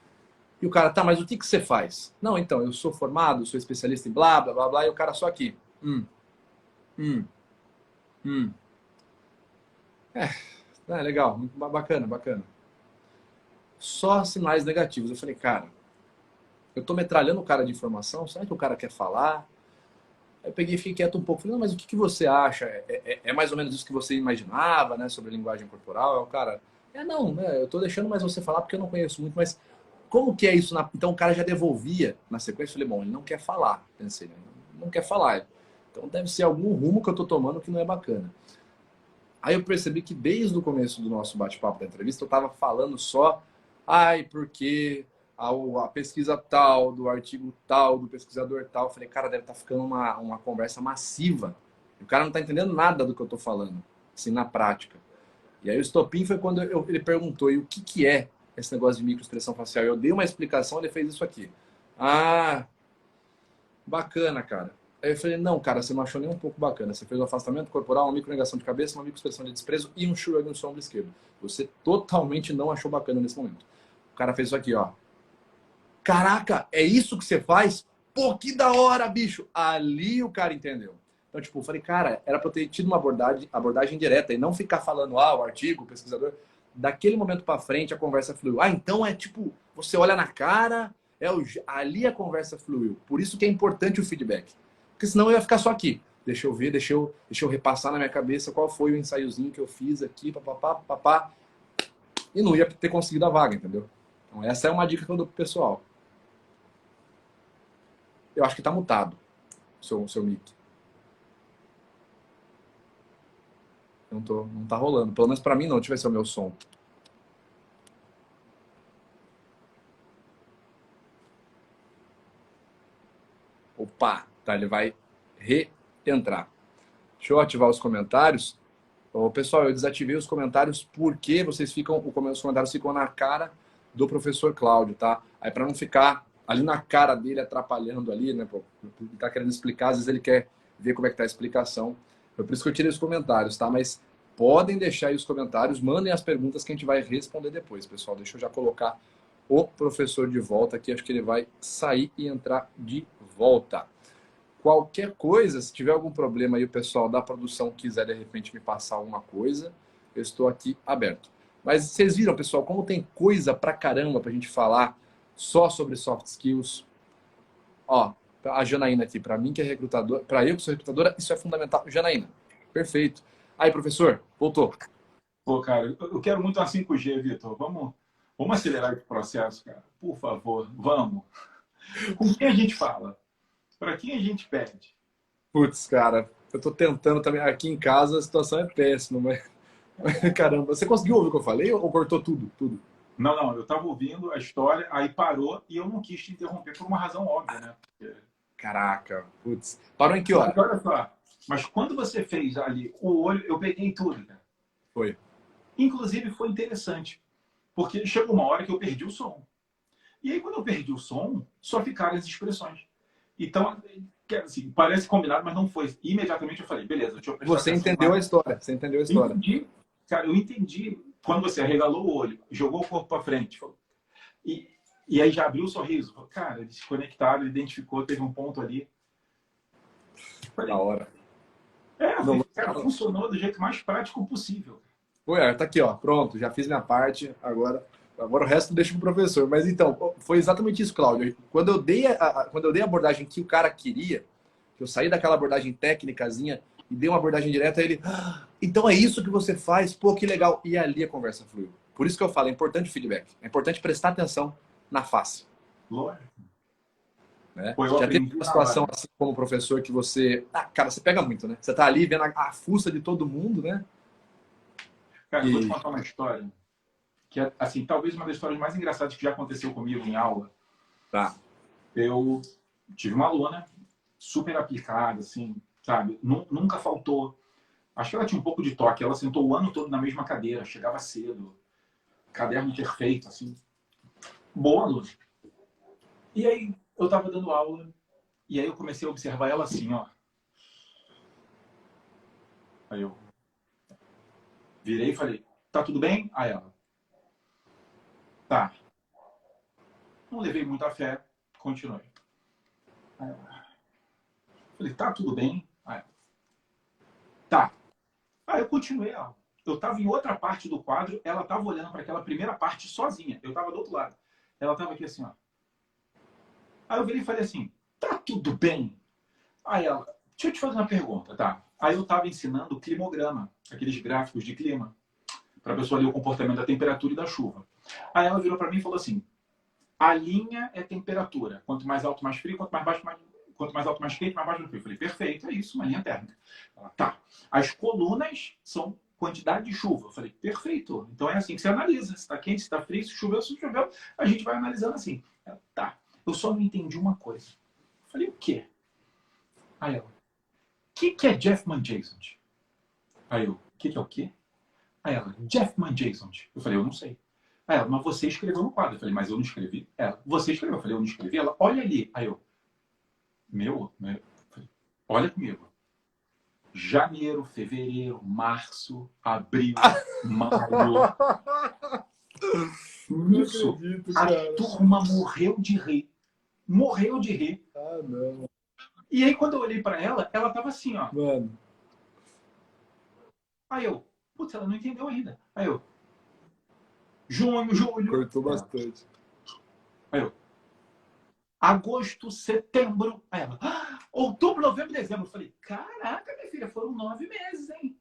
S1: e o cara, tá, mas o que você faz? Não, então, eu sou formado, sou especialista em blá, blá, blá, blá, e o cara só aqui. Legal, bacana, bacana. Só sinais negativos. Eu falei, cara, eu tô metralhando o cara de informação, será que o cara quer falar? Aí eu peguei e fiquei quieto um pouco. Falei, não, mas o que você acha? É mais ou menos isso que você imaginava, né, sobre a linguagem corporal? Aí o cara, não, né, eu tô deixando mais você falar porque eu não conheço muito, mas como que é isso? Então o cara já devolvia na sequência. Eu falei, bom, ele não quer falar. Pensei, né? Não quer falar. Então deve ser algum rumo que eu tô tomando que não é bacana. Aí eu percebi que desde o começo do nosso bate-papo da entrevista eu estava falando só, porque a pesquisa tal, do artigo tal, do pesquisador tal. Eu falei, cara, deve estar ficando uma conversa massiva. E o cara não está entendendo nada do que eu estou falando, assim, na prática. E aí o estopim foi quando ele perguntou, e o que é esse negócio de microexpressão facial? Eu dei uma explicação, ele fez isso aqui. Bacana, cara. Aí eu falei, não, cara, você não achou nem um pouco bacana. Você fez um afastamento corporal, uma micronegação de cabeça, uma microexpressão de desprezo e um shrug no seu ombro esquerdo. Você totalmente não achou bacana nesse momento. O cara fez isso aqui, ó. Caraca, é isso que você faz? Pô, que da hora, bicho! Ali o cara entendeu. Então, tipo, eu falei, cara, era pra eu ter tido uma abordagem direta e não ficar falando, o artigo, o pesquisador. Daquele momento pra frente, a conversa fluiu. Então é tipo, você olha na cara, ali a conversa fluiu. Por isso que é importante o feedback. Porque senão eu ia ficar só aqui. Deixa eu ver, deixa eu repassar na minha cabeça qual foi o ensaiozinho que eu fiz aqui, papapá. E não ia ter conseguido a vaga, entendeu? Então essa é uma dica que eu dou pro pessoal. Eu acho que tá mutado o seu mic. Não tá rolando. Pelo menos para mim não. Deixa eu ver se é o meu som. Opa, tá, ele vai reentrar. Deixa eu ativar os comentários. Ô, pessoal, eu desativei os comentários porque os comentários ficam na cara do professor Cláudio, tá? Aí para não ficar ali na cara dele atrapalhando ali, né? Pô, ele tá querendo explicar, às vezes ele quer ver como é que tá a explicação. Foi por isso que eu tirei os comentários, tá? Mas podem deixar aí os comentários, mandem as perguntas que a gente vai responder depois, pessoal. Deixa eu já colocar o professor de volta aqui, acho que ele vai sair e entrar de volta. Qualquer coisa, se tiver algum problema aí, o pessoal da produção quiser de repente me passar alguma coisa, eu estou aqui aberto. Mas vocês viram, pessoal, como tem coisa pra caramba pra gente falar só sobre soft skills. Ó, a Janaína aqui, pra mim que é recrutadora, pra eu que sou recrutadora, isso é fundamental. Janaína, perfeito. Aí, professor, voltou.
S2: Pô, cara, eu quero muito uma 5G, Vitor. Vamos acelerar esse processo, cara. Por favor, vamos. Com quem a gente fala? Para quem a gente pede?
S1: Putz, cara, eu tô tentando também. Aqui em casa a situação é péssima, mas caramba, você conseguiu ouvir o que eu falei ou cortou tudo? Tudo?
S2: Não, eu estava ouvindo a história, aí parou e eu não quis te interromper por uma razão óbvia, né? Porque...
S1: Caraca, putz. Parou em que
S2: Mas
S1: hora?
S2: olha só, mas quando você fez ali o olho, eu peguei tudo, cara.
S1: Foi.
S2: Inclusive foi interessante, porque chegou uma hora que eu perdi o som. E aí quando eu perdi o som, só ficaram as expressões. Então, assim, parece combinado, mas não foi. Imediatamente eu falei, beleza, deixa eu prestar
S1: Você
S2: atenção.
S1: entendeu a história. Você entendeu a história.
S2: Entendi. Cara, eu entendi quando você arregalou o olho, jogou o corpo para frente. E, e aí já abriu o sorriso. Cara, eles se conectaram, identificou, teve um ponto ali. Falei,
S1: Na hora.
S2: Falei, cara, funcionou do jeito mais prático possível.
S1: Ué, tá aqui, ó. Pronto, já fiz minha parte. Agora o resto deixa pro professor. Mas então, foi exatamente isso, Cláudio. Quando eu dei a abordagem que o cara queria, que eu saí daquela abordagem técnicazinha e dei uma abordagem direta, ele... "Ah, então é isso que você faz? Pô, que legal." E ali a conversa fluiu. Por isso que eu falo, é importante o feedback. É importante prestar atenção na face.
S2: Lógico.
S1: Né?
S2: Pô, eu
S1: Já teve
S2: aprendi
S1: uma
S2: na
S1: situação
S2: hora.
S1: assim como professor que você... Ah, cara, você pega muito, né? Você tá ali vendo a fuça de todo mundo, né?
S2: Cara, eu vou te
S1: E...
S2: contar uma história que é, assim, talvez uma das histórias mais engraçadas que já aconteceu comigo em aula.
S1: Tá.
S2: Eu tive uma aluna super aplicada, assim, sabe? Nunca faltou. Acho que ela tinha um pouco de toque. Ela sentou o ano todo na mesma cadeira, chegava cedo, caderno perfeito, assim. Boa aluna. E aí, eu tava dando aula, e aí eu comecei a observar ela assim, ó. Aí eu virei e falei, tá tudo bem? Aí ela, tá. Não levei muito a fé, continuei. Aí eu falei, tá tudo bem? Aí ela, tá. Aí eu continuei a aula. Eu estava em outra parte do quadro, ela estava olhando para aquela primeira parte sozinha. Eu estava do outro lado. Ela estava aqui assim, ó. Aí eu virei e falei assim, tá tudo bem? Aí ela, deixa eu te fazer uma pergunta, tá? Aí eu estava ensinando o climograma, aqueles gráficos de clima, para a pessoa ler o comportamento da temperatura e da chuva. Aí ela virou para mim e falou assim, a linha é temperatura. Quanto mais alto, mais frio. Quanto mais baixo, quanto mais alto, mais quente. Mais baixo, mais frio. Eu falei, perfeito, é isso, uma linha térmica. Ela, tá. As colunas são quantidade de chuva. Eu falei, perfeito. Então é assim que você analisa. Se está quente, se está frio, se choveu, se choveu. A gente vai analisando assim. Ela, tá. Eu só não entendi uma coisa. Eu falei, o quê? Aí ela, o que é Jeffman Jason? Aí eu, o que é o quê? Aí ela, Jeffman Jason. Eu falei, eu não sei. Aí ela, mas você escreveu no quadro. Eu falei, mas eu não escrevi. Ela, você escreveu. Eu falei, eu não escrevi. Ela, olha ali. Aí eu, meu? Falei, olha comigo. Janeiro, fevereiro, março, abril, maio. Isso. A turma morreu de rir. Morreu de rir.
S1: Ah, não.
S2: E aí, quando eu olhei para ela, ela tava assim, ó.
S1: Mano.
S2: Aí eu, putz, ela não entendeu ainda. Aí eu, junho, julho.
S1: Cortou bastante.
S2: Aí eu, agosto, setembro. Aí ela, outubro, novembro, dezembro. Eu falei, caraca, minha filha, foram 9 meses, hein?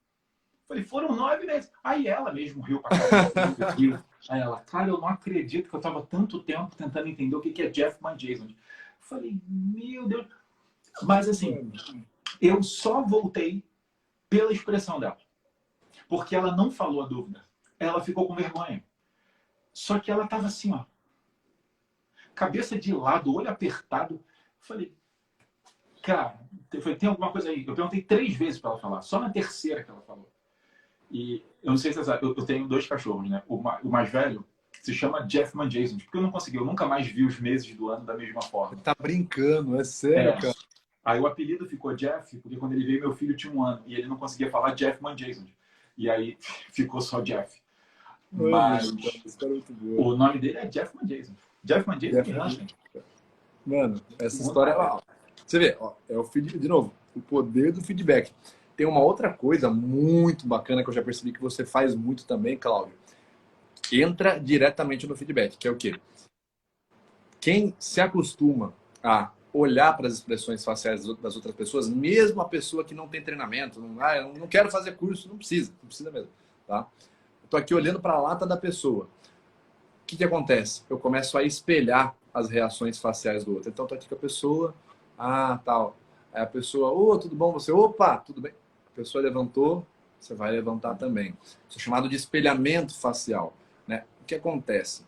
S2: Eu falei, foram 9 meses. Aí ela mesmo riu pra caramba. Aí ela, cara, eu não acredito que eu tava tanto tempo tentando entender o que é Jeffman Jason. Eu falei, meu Deus. Mas assim, eu só voltei pela expressão dela. Porque ela não falou a dúvida. Ela ficou com vergonha. Só que ela estava assim, ó. Cabeça de lado, olho apertado. Eu falei, cara, tem alguma coisa aí? Eu perguntei 3 vezes para ela falar. Só na terceira que ela falou. E eu não sei se você sabe, eu tenho 2 cachorros, né? O mais velho se chama Jeffman Jason, porque eu não consegui, eu nunca mais vi os meses do ano da mesma forma.
S1: Tá brincando, é sério, cara.
S2: Aí o apelido ficou Jeff, porque quando ele veio, meu filho tinha 1 ano, e ele não conseguia falar Jeffman Jason. E aí ficou só Jeff. Mas o nome dele é Jeffman Jason. Jeffman Jason.
S1: Mano, essa história... Você vê, ó, é o feed, de novo, o poder do feedback. Tem uma outra coisa muito bacana que eu já percebi que você faz muito também, Cláudio. Entra diretamente no feedback, que é o quê? Quem se acostuma a olhar para as expressões faciais das outras pessoas, mesmo a pessoa que não tem treinamento, eu não quero fazer curso, não precisa mesmo, tá? Eu tô aqui olhando para a lata da pessoa. O que acontece? Eu começo a espelhar as reações faciais do outro. Então, tô aqui com a pessoa, tal. Aí a pessoa, tudo bom? Você, opa, tudo bem? A pessoa levantou, você vai levantar também. Isso é chamado de espelhamento facial, né? O que acontece?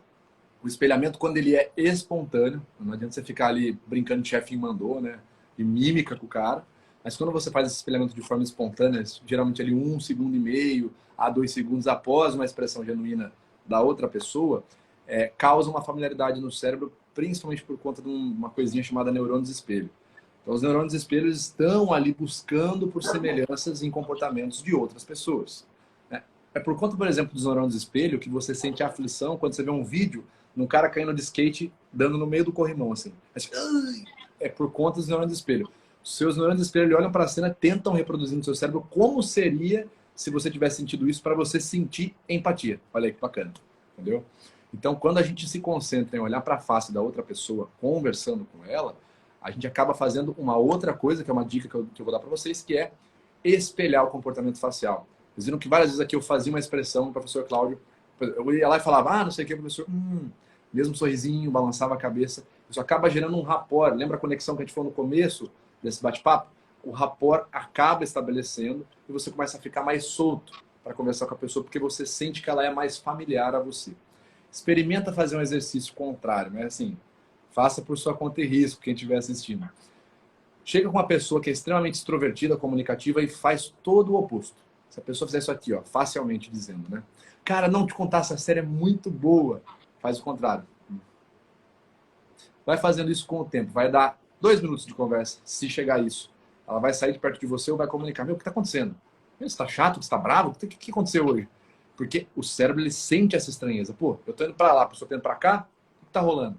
S1: O espelhamento, quando ele é espontâneo, não adianta você ficar ali brincando de chefinho mandou, né? De mímica com o cara. Mas quando você faz esse espelhamento de forma espontânea, geralmente ali 1,5 segundos a 2 segundos após uma expressão genuína da outra pessoa, causa uma familiaridade no cérebro, principalmente por conta de uma coisinha chamada neurônios espelho. Então, os neurônios espelhos estão ali buscando por semelhanças em comportamentos de outras pessoas. É por conta, por exemplo, dos neurônios espelho que você sente aflição quando você vê um vídeo de um cara caindo de skate, dando no meio do corrimão, assim. É por conta dos neurônios espelho. Os seus neurônios espelho olham para a cena, tentam reproduzir no seu cérebro como seria se você tivesse sentido isso, para você sentir empatia. Olha aí que bacana, entendeu? Então, quando a gente se concentra em olhar para a face da outra pessoa, conversando com ela, a gente acaba fazendo uma outra coisa, que é uma dica que eu vou dar para vocês, que é espelhar o comportamento facial. Vocês viram que várias vezes aqui eu fazia uma expressão, o professor Cláudio, eu ia lá e falava, não sei o que, professor, mesmo sorrisinho, balançava a cabeça. Isso acaba gerando um rapport. Lembra a conexão que a gente falou no começo desse bate-papo? O rapport acaba estabelecendo e você começa a ficar mais solto para conversar com a pessoa, porque você sente que ela é mais familiar a você. Experimenta fazer um exercício contrário, né? Assim, faça por sua conta e risco, quem estiver assistindo. Chega com uma pessoa que é extremamente extrovertida, comunicativa e faz todo o oposto. Se a pessoa fizer isso aqui, ó, facialmente dizendo, né? Cara, não te contar, essa série é muito boa. Faz o contrário. Vai fazendo isso com o tempo. Vai dar 2 minutos de conversa, se chegar a isso. Ela vai sair de perto de você ou vai comunicar. Meu, o que está acontecendo? Você está chato? Você está bravo? O que aconteceu hoje? Porque o cérebro, ele sente essa estranheza. Pô, eu estou indo para lá, a pessoa está indo para cá, o que está rolando?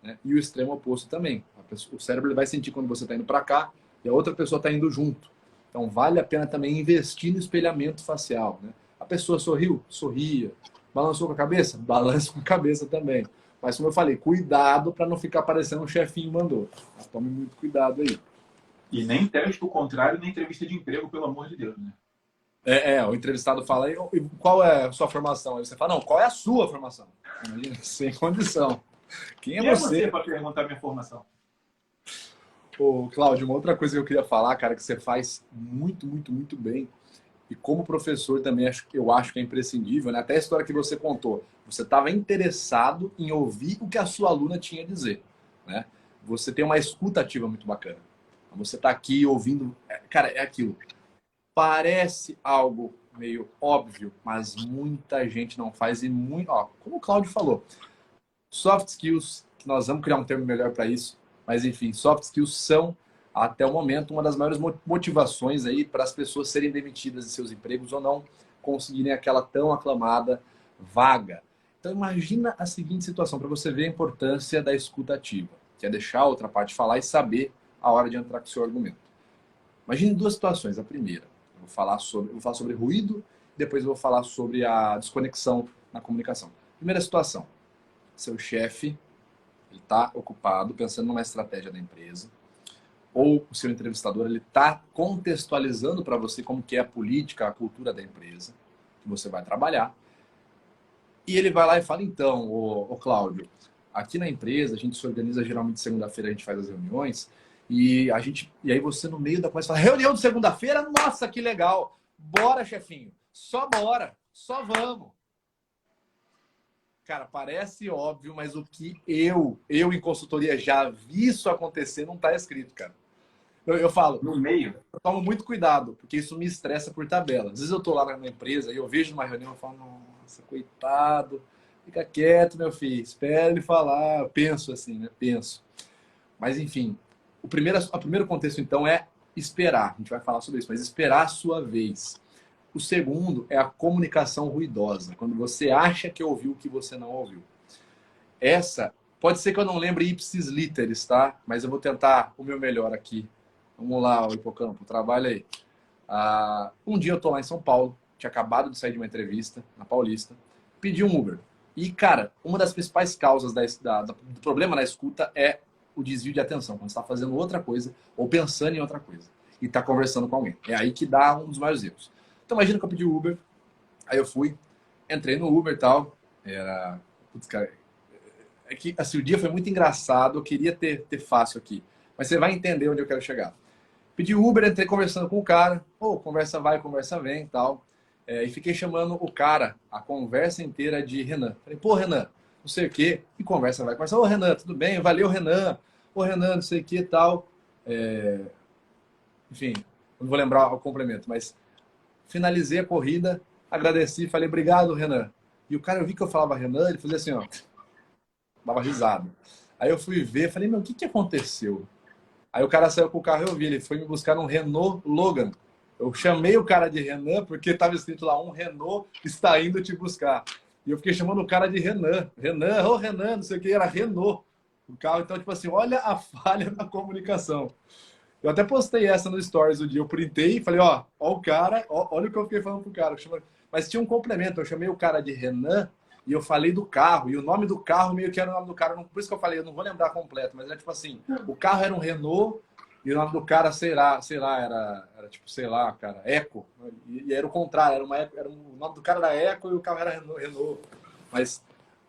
S1: Né? E o extremo oposto também. O cérebro, ele vai sentir quando você está indo para cá e a outra pessoa está indo junto. Então, vale a pena também investir no espelhamento facial. Né? A pessoa sorriu? Sorria. Balançou com a cabeça? Balança com a cabeça também. Mas, como eu falei, cuidado para não ficar parecendo um chefinho mandou. Mas tome muito cuidado aí.
S2: E nem teste o contrário na entrevista de emprego, pelo amor de Deus, né?
S1: O entrevistado fala, qual é a sua formação? Aí você fala, não, qual é a sua formação? Imagina, sem condição. Quem é você
S2: para perguntar minha formação?
S1: Ô, Cláudio, uma outra coisa que eu queria falar, cara, que você faz muito, muito, muito bem, e como professor também eu acho que é imprescindível, né? Até a história que você contou, você estava interessado em ouvir o que a sua aluna tinha a dizer, né? Você tem uma escuta ativa muito bacana. Você está aqui ouvindo, cara, é aquilo. Parece algo meio óbvio, mas muita gente não faz e muito, como o Cláudio falou, soft skills, que nós vamos criar um termo melhor para isso, mas enfim, soft skills são até o momento uma das maiores motivações aí para as pessoas serem demitidas de seus empregos ou não conseguirem aquela tão aclamada vaga. Então imagina a seguinte situação para você ver a importância da escuta ativa, que é deixar a outra parte falar e saber a hora de entrar com o seu argumento. Imagine 2 situações. A primeira, eu vou falar sobre ruído, depois eu vou falar sobre a desconexão na comunicação. Primeira situação, seu chefe está ocupado pensando numa estratégia da empresa, ou o seu entrevistador está contextualizando para você como que é a política, a cultura da empresa que você vai trabalhar, e ele vai lá e fala, então, ô Cláudio, aqui na empresa, a gente se organiza geralmente segunda-feira, a gente faz as reuniões, e aí você no meio da conversa fala, reunião de segunda-feira? Nossa, que legal! Bora, chefinho! Só bora! Só vamos! Cara, parece óbvio, mas o que eu em consultoria já vi isso acontecer, não tá escrito, cara. Eu falo,
S2: No meio.
S1: eu tomo muito cuidado, porque isso me estressa por tabela. Às vezes eu tô lá na empresa e eu vejo numa reunião e falo, nossa, coitado, fica quieto, meu filho, espera ele falar. Eu penso assim, né? Penso. Mas, enfim, o primeiro contexto, então, é esperar. A gente vai falar sobre isso, mas esperar a sua vez. O segundo é a comunicação ruidosa, quando você acha que ouviu o que você não ouviu. Essa, pode ser que eu não lembre ipsis literis, tá? Mas eu vou tentar o meu melhor aqui. Vamos lá, o Hipocampo, trabalha aí. Um dia eu tô lá em São Paulo, tinha acabado de sair de uma entrevista na Paulista, pedi um Uber. E, cara, uma das principais causas do problema na escuta é o desvio de atenção, quando você está fazendo outra coisa ou pensando em outra coisa e está conversando com alguém. É aí que dá um dos maiores erros. Então, imagina que eu pedi o Uber, aí eu fui, entrei no Uber e tal, Putz, cara, é que assim, o dia foi muito engraçado, eu queria ter fácil aqui, mas você vai entender onde eu quero chegar. Pedi Uber, entrei conversando com o cara, conversa vai, conversa vem e tal. E fiquei chamando o cara, a conversa inteira de Renan. Falei, pô, Renan, não sei o quê, e conversa vai, conversa. Ô, Renan, tudo bem? Valeu, Renan. Ô, Renan, não sei o que e tal. Enfim, não vou lembrar o complemento, mas finalizei a corrida, agradeci, falei, obrigado, Renan. E o cara, eu vi que eu falava Renan, ele fazia assim, ó, dava risada. Aí eu fui ver, falei, meu, o que que aconteceu? Aí o cara saiu com o carro e eu vi, ele foi me buscar num Renault Logan. Eu chamei o cara de Renan porque estava escrito lá, um Renault está indo te buscar. E eu fiquei chamando o cara de Renan. Renan, ô Renan, não sei o que, era Renault. O carro, então, tipo assim, olha a falha na comunicação. Eu até postei essa no Stories o dia, eu printei e falei, ó o cara, olha o que eu fiquei falando pro cara. Mas tinha um complemento, eu chamei o cara de Renan e eu falei do carro, e o nome do carro meio que era o nome do cara, por isso que eu falei, eu não vou lembrar completo, mas era tipo assim, o carro era um Renault e o nome do cara, sei lá, era tipo, sei lá, cara, Eco. E era o contrário, o nome do cara era Eco e o carro era Renault. Mas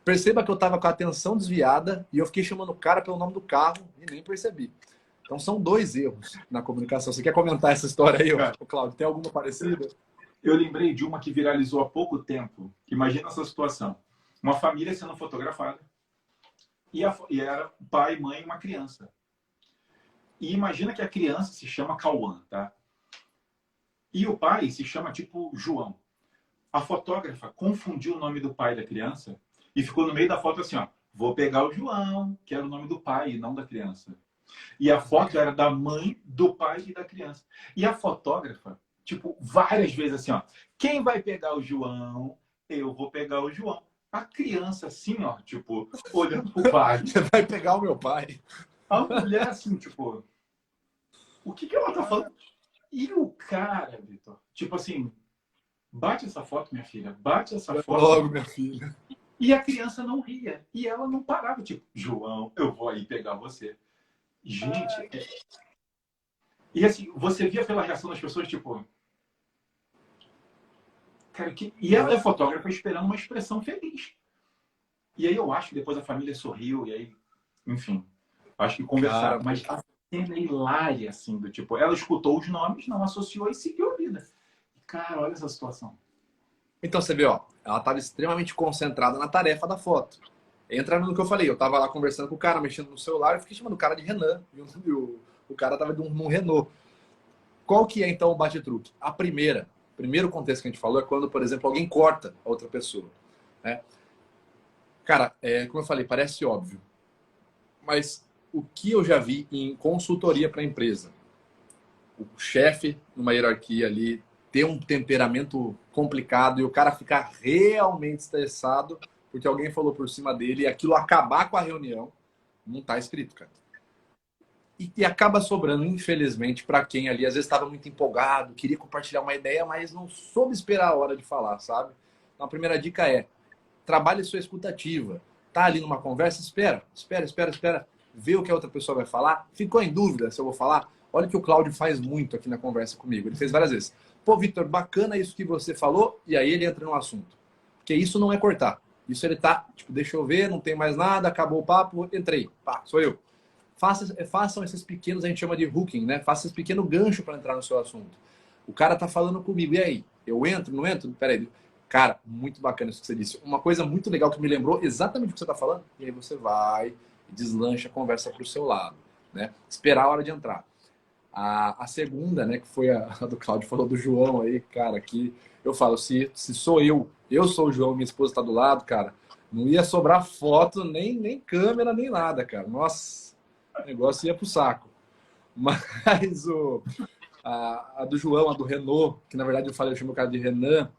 S1: perceba que eu tava com a atenção desviada e eu fiquei chamando o cara pelo nome do carro e nem percebi. Então são dois erros na comunicação. Você quer comentar essa história aí, Cláudio? Tem alguma parecida?
S2: Eu lembrei de uma que viralizou há pouco tempo. Imagina essa situação. Uma família sendo fotografada e era pai, mãe e uma criança. E imagina que a criança se chama Cauã, tá? E o pai se chama tipo João. A fotógrafa confundiu o nome do pai da criança e ficou no meio da foto assim, ó, vou pegar o João, que era o nome do pai e não da criança. E a foto era da mãe, do pai e da criança. E a fotógrafa, tipo, várias vezes assim, ó, quem vai pegar o João? Eu vou pegar o João. A criança assim, ó, tipo, olhando pro pai.
S1: Você vai pegar o meu pai.
S2: A mulher assim, tipo, o que ela tá falando? E o cara, Vitor, tipo assim, bate essa foto, minha filha, bate essa foto.
S1: Logo, minha filha.
S2: E a criança não ria. E ela não parava, tipo, João, eu vou aí pegar você. Gente, e assim, você via pela reação das pessoas, tipo, cara, e ela é fotógrafa esperando uma expressão feliz. E aí eu acho que depois a família sorriu, e aí, enfim, acho que conversaram. Mas a cena é hilária, assim, do tipo, ela escutou os nomes, não associou e seguiu a vida. E, cara, olha essa situação.
S1: Então você vê, ó, ela estava extremamente concentrada na tarefa da foto. Entra no que eu falei, eu tava lá conversando com o cara, mexendo no celular, e fiquei chamando o cara de Renan. E o cara tava num Renault. Qual que é, então, o bate-truque? Primeiro contexto que a gente falou é quando, por exemplo, alguém corta a outra pessoa. Né? Cara, como eu falei, parece óbvio. Mas o que eu já vi em consultoria para empresa? O chefe, numa hierarquia ali, ter um temperamento complicado e o cara ficar realmente estressado porque alguém falou por cima dele e aquilo acabar com a reunião, não tá escrito, cara. E acaba sobrando, infelizmente, para quem ali às vezes estava muito empolgado, queria compartilhar uma ideia, mas não soube esperar a hora de falar, sabe? Então a primeira dica é, trabalhe sua escutativa. Tá ali numa conversa, espera. Vê o que a outra pessoa vai falar. Ficou em dúvida se eu vou falar? Olha o que o Cláudio faz muito aqui na conversa comigo. Ele fez várias vezes. Pô, Vitor, bacana isso que você falou. E aí ele entra no assunto. Porque isso não é cortar. Isso ele tá, tipo, deixa eu ver, não tem mais nada, acabou o papo, entrei. Pá, sou eu. Façam esses pequenos, a gente chama de hooking, né? Faça esse pequeno gancho para entrar no seu assunto. O cara tá falando comigo, e aí? Eu entro, não entro? Peraí. Cara, muito bacana isso que você disse. Uma coisa muito legal que me lembrou exatamente o que você tá falando, e aí você vai e deslancha a conversa pro seu lado, né? Esperar a hora de entrar. A segunda, né, que foi a do Cláudio, falou do João aí, cara, que eu falo, se sou eu sou o João, minha esposa tá do lado, cara, não ia sobrar foto, nem câmera, nem nada, cara. Nossa, o negócio ia pro saco. Mas a do João, a do Renault, que na verdade eu chamo o cara de Renan,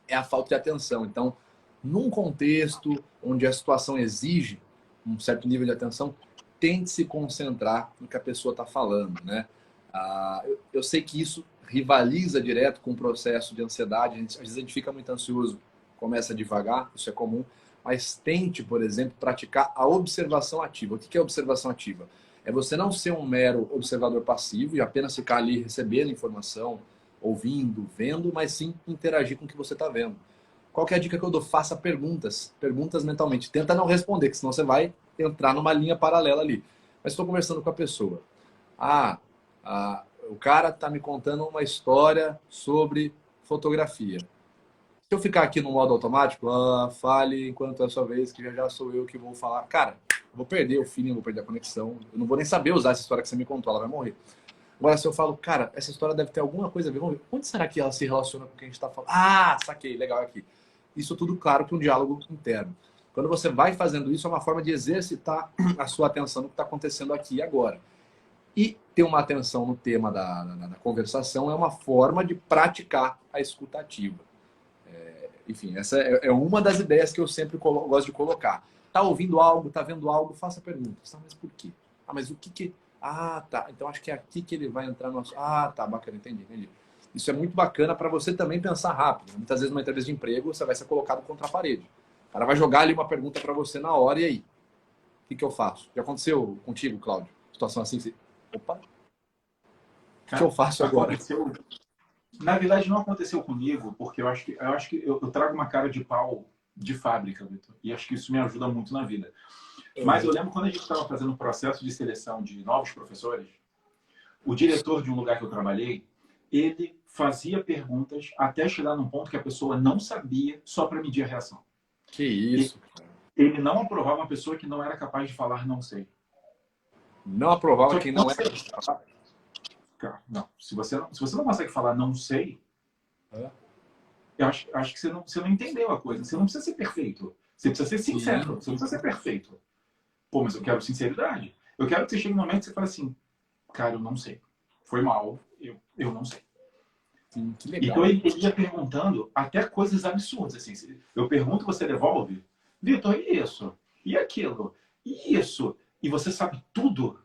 S1: é a falta de atenção. Então, num contexto onde a situação exige um certo nível de atenção, tente se concentrar no que a pessoa está falando, né? Eu sei que isso rivaliza direto com o processo de ansiedade. Às vezes a gente fica muito ansioso, começa devagar, isso é comum, mas tente, por exemplo, praticar a observação ativa. O que é observação ativa? É você não ser um mero observador passivo e apenas ficar ali recebendo informação, ouvindo, vendo, mas sim interagir com o que você está vendo. Qual que é a dica que eu dou? Faça perguntas. Perguntas mentalmente. Tenta não responder, que senão você vai entrar numa linha paralela ali. Mas estou conversando com a pessoa. O cara está me contando uma história sobre fotografia. Se eu ficar aqui no modo automático, fale enquanto é a sua vez, que já sou eu que vou falar. Cara, eu vou perder o feeling, eu vou perder a conexão. Eu não vou nem saber usar essa história que você me contou, ela vai morrer. Agora, se eu falo, cara, essa história deve ter alguma coisa a ver, vamos ver, onde será que ela se relaciona com o que a gente está falando? Saquei, legal aqui. Isso tudo, claro, que é um diálogo interno. Quando você vai fazendo isso, é uma forma de exercitar a sua atenção no que está acontecendo aqui e agora. E ter uma atenção no tema da conversação é uma forma de praticar a escuta ativa. Enfim, essa é uma das ideias que eu sempre gosto de colocar. Tá ouvindo algo, tá vendo algo, faça perguntas. Mas por quê? Mas o que... tá. Então acho que é aqui que ele vai entrar no... tá, bacana, entendi. Isso é muito bacana para você também pensar rápido. Muitas vezes numa entrevista de emprego, você vai ser colocado contra a parede. O cara vai jogar ali uma pergunta para você na hora, e aí? O que eu faço? Já aconteceu contigo, Cláudio? Situação assim, você... Opa! O que eu faço agora?
S2: Aconteceu... Na verdade, não aconteceu comigo, porque eu acho que eu trago uma cara de pau de fábrica, Vitor. E acho que isso me ajuda muito na vida. Mas eu lembro quando a gente estava fazendo um processo de seleção de novos professores, o diretor de um lugar que eu trabalhei, ele fazia perguntas até chegar num ponto que a pessoa não sabia, só para medir a reação.
S1: Que isso, cara.
S2: Ele não aprovava uma pessoa que não era capaz de falar não sei.
S1: Não aprovava quem não era.
S2: Não. Se você não consegue falar não sei, eu acho que você não entendeu a coisa. Você não precisa ser perfeito. Você precisa ser sincero. Você não precisa ser perfeito. Pô, mas eu quero sinceridade. Eu quero que você chegue no momento que você fale assim, cara, eu não sei. Foi mal, eu não sei.
S1: Sim, que legal.
S2: Então ele ia perguntando até coisas absurdas. Assim. Eu pergunto, você devolve. Vitor, e isso? E aquilo? E isso? E você sabe tudo?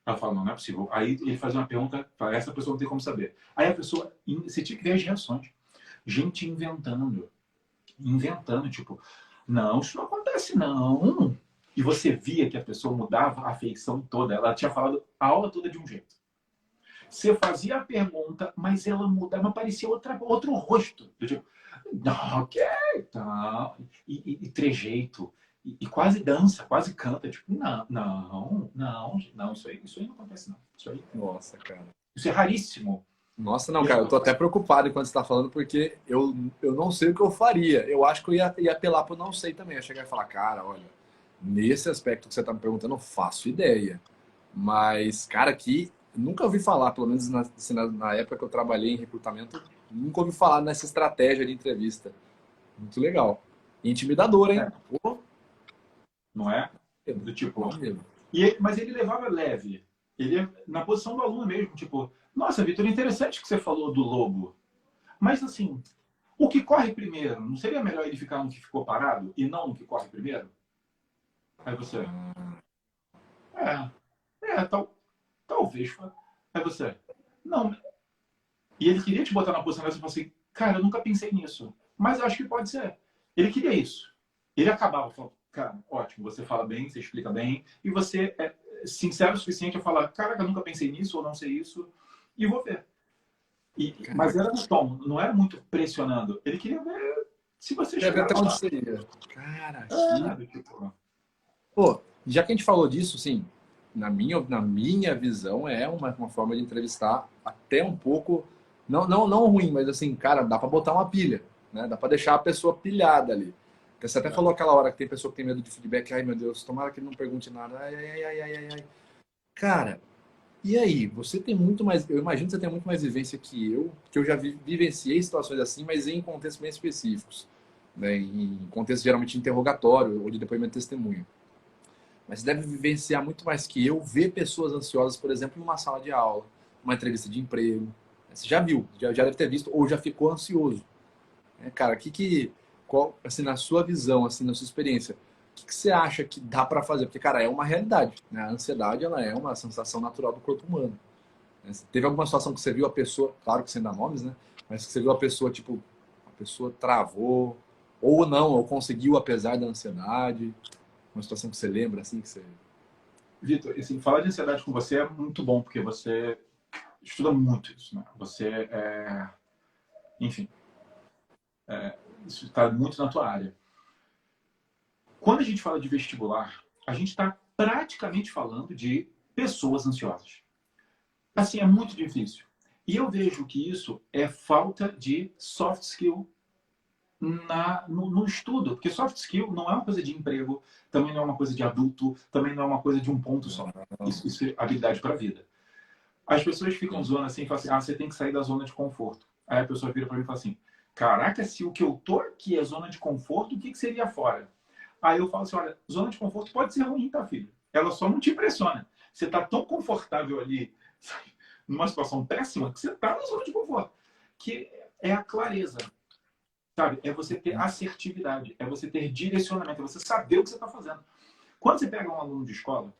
S2: Ela fala, não é possível. Aí ele faz uma pergunta, fala, essa pessoa não tem como saber. Aí a pessoa, você tinha que ver as reações. Gente inventando, tipo, não, isso não acontece não. E você via que a pessoa mudava a feição toda. Ela tinha falado a aula toda de um jeito. Você fazia a pergunta, mas ela mudava, mas parecia outro rosto. Eu tipo, não, ok, tá. E trejeito. E quase dança, quase canta. Tipo, não, isso aí não acontece, não. Isso aí.
S1: Nossa, cara.
S2: Isso é raríssimo.
S1: Nossa, não, cara, eu tô até preocupado enquanto você tá falando, porque eu não sei o que eu faria. Eu acho que eu ia apelar pro não sei também. Eu ia chegar e falar, cara, olha, nesse aspecto que você tá me perguntando, eu faço ideia. Mas, cara, aqui, nunca ouvi falar, pelo menos na época que eu trabalhei em recrutamento, nunca ouvi falar nessa estratégia de entrevista. Muito legal. Intimidador, hein?
S2: Pô, não é? Do tipo.
S1: Mesmo.
S2: Mas ele levava leve. Ele na posição do aluno mesmo, tipo, nossa, Vitor, interessante que você falou do lobo. Mas assim, o que corre primeiro, não seria melhor ele ficar no que ficou parado e não no que corre primeiro? Aí você. Talvez. Aí você. Não. E ele queria te botar na posição dessa e falar assim, cara, eu nunca pensei nisso. Mas eu acho que pode ser. Ele queria isso. Ele acabava falando, cara, ótimo, você fala bem, você explica bem, e você é sincero o suficiente a falar, caraca, eu nunca pensei nisso, ou não sei isso, e vou ver. Mas era no tom, não era muito pressionando. Ele queria ver Se você
S1: Quer ver
S2: chegar
S1: até onde
S2: lá,
S1: seria? Cara,
S2: sabe?
S1: que...
S2: Tipo,
S1: Pô, já que a gente falou disso, sim, na minha visão, é uma forma de entrevistar até um pouco, não ruim, mas assim, cara, dá pra botar uma pilha, né? Dá pra deixar a pessoa pilhada ali. Porque você até falou aquela hora que tem pessoa que tem medo de feedback, ai meu Deus, tomara que ele não pergunte nada, ai, ai, ai, ai, ai, ai. Cara, e aí? Você tem muito mais, eu imagino que você tem muito mais vivência que eu já vivenciei situações assim, mas em contextos bem específicos, né? Em contexto geralmente de interrogatório ou de depoimento de testemunho. Mas você deve vivenciar muito mais que eu ver pessoas ansiosas, por exemplo, numa sala de aula, uma entrevista de emprego. Você já viu, já deve ter visto ou já ficou ansioso. Cara, qual, assim, na sua visão, assim, na sua experiência, o que você acha que dá para fazer? Porque, cara, é uma realidade, né? A ansiedade, ela é uma sensação natural do corpo humano. Né? Teve alguma situação que você viu a pessoa, claro que sem dar nomes, né? Mas que você viu a pessoa, tipo, a pessoa travou, ou não, ou conseguiu apesar da ansiedade. Uma situação que você lembra, assim, que você...
S2: Vitor, assim, falar de ansiedade com você é muito bom, porque você estuda muito isso, né? Você enfim, isso está muito na tua área. Quando a gente fala de vestibular, a gente está praticamente falando de pessoas ansiosas. Assim, é muito difícil. E eu vejo que isso é falta de soft skill no estudo. Porque soft skill não é uma coisa de emprego, também não é uma coisa de adulto, também não é uma coisa de um ponto só. Isso é habilidade para a vida. As pessoas ficam zoando assim e falam assim, você tem que sair da zona de conforto. Aí a pessoa vira para mim e fala assim, caraca, se o que eu tô aqui é zona de conforto, o que seria fora? Aí eu falo assim, olha, zona de conforto pode ser ruim, tá, filho? Ela só não te impressiona. Você tá tão confortável ali, numa situação péssima, que você tá na zona de conforto. Que é a clareza, sabe? É você ter assertividade, é você ter direcionamento, é você saber o que você está fazendo. Quando você pega um aluno de escola,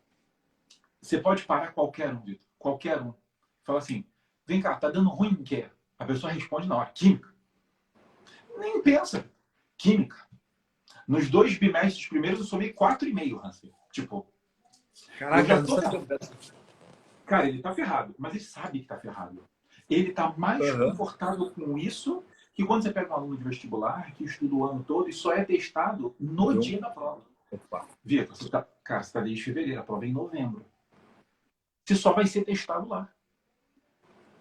S2: você pode parar qualquer um, Vitor, qualquer um. Fala assim, vem cá, tá dando ruim em quê? A pessoa responde na hora, química. Nem pensa. Química. Nos 2 bimestres primeiros eu somei 4,5, Hansen. Tipo, eu
S1: Caraca,
S2: já
S1: não
S2: tô
S1: sabia
S2: ferrado.
S1: dessa.
S2: Cara, ele tá ferrado, mas ele sabe que tá ferrado. Ele tá mais
S1: Aham.
S2: confortável com isso que quando você pega um aluno de vestibular que estuda o ano todo e só é testado no
S1: Deu um...
S2: dia da prova.
S1: Opa.
S2: Vitor, cara, você tá desde fevereiro, a prova é em novembro. Você só vai ser testado lá.